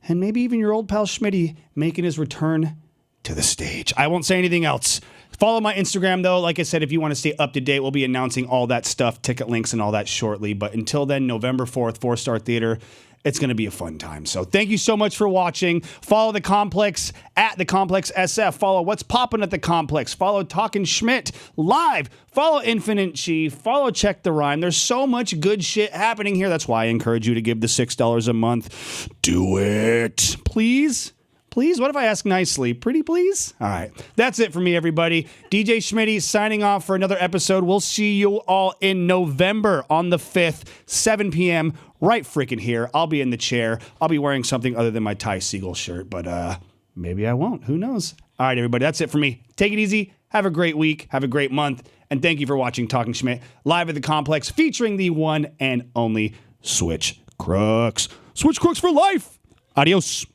and maybe even your old pal Schmitty making his return to the stage. I won't say anything else. Follow my Instagram, though. Like I said, if you want to stay up to date, we'll be announcing all that stuff, ticket links and all that shortly. But until then, November 4th, 4-Star Theater. It's going to be a fun time. So thank you so much for watching. Follow the Complex at the Complex SF. Follow What's Poppin' at the Complex. Follow Talkin' Schmidt Live. Follow Infinite Chi. Follow Check the Rhyme. There's so much good shit happening here. That's why I encourage you to give the $6 a month. Do it. Please? Please? What if I ask nicely? Pretty please? All right. That's it for me, everybody. DJ Schmitty signing off for another episode. We'll see you all in November on the 5th, 7 p.m., right freaking here. I'll be in the chair. I'll be wearing something other than my Ty Segall shirt, but maybe I won't. Who knows? All right, everybody. That's it for me. Take it easy. Have a great week. Have a great month. And thank you for watching Talking Schmidt live at the Complex featuring the one and only Switch Crooks. Switch Crooks for life. Adios.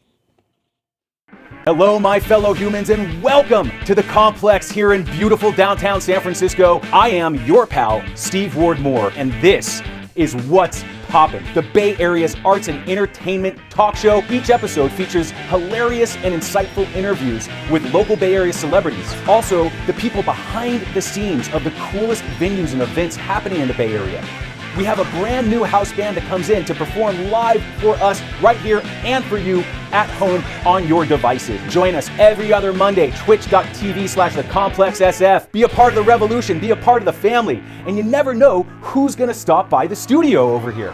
Hello, my fellow humans, and welcome to the Complex here in beautiful downtown San Francisco. I am your pal, Steve Ward Moore, and this is What's Poppin', the Bay Area's arts and entertainment talk show. Each episode features hilarious and insightful interviews with local Bay Area celebrities. Also, the people behind the scenes of the coolest venues and events happening in the Bay Area. We have a brand new house band that comes in to perform live for us right here and for you at home on your devices. Join us every other Monday, twitch.tv/thecomplexsf. Be a part of the revolution, be a part of the family, and you never know who's gonna stop by the studio over here.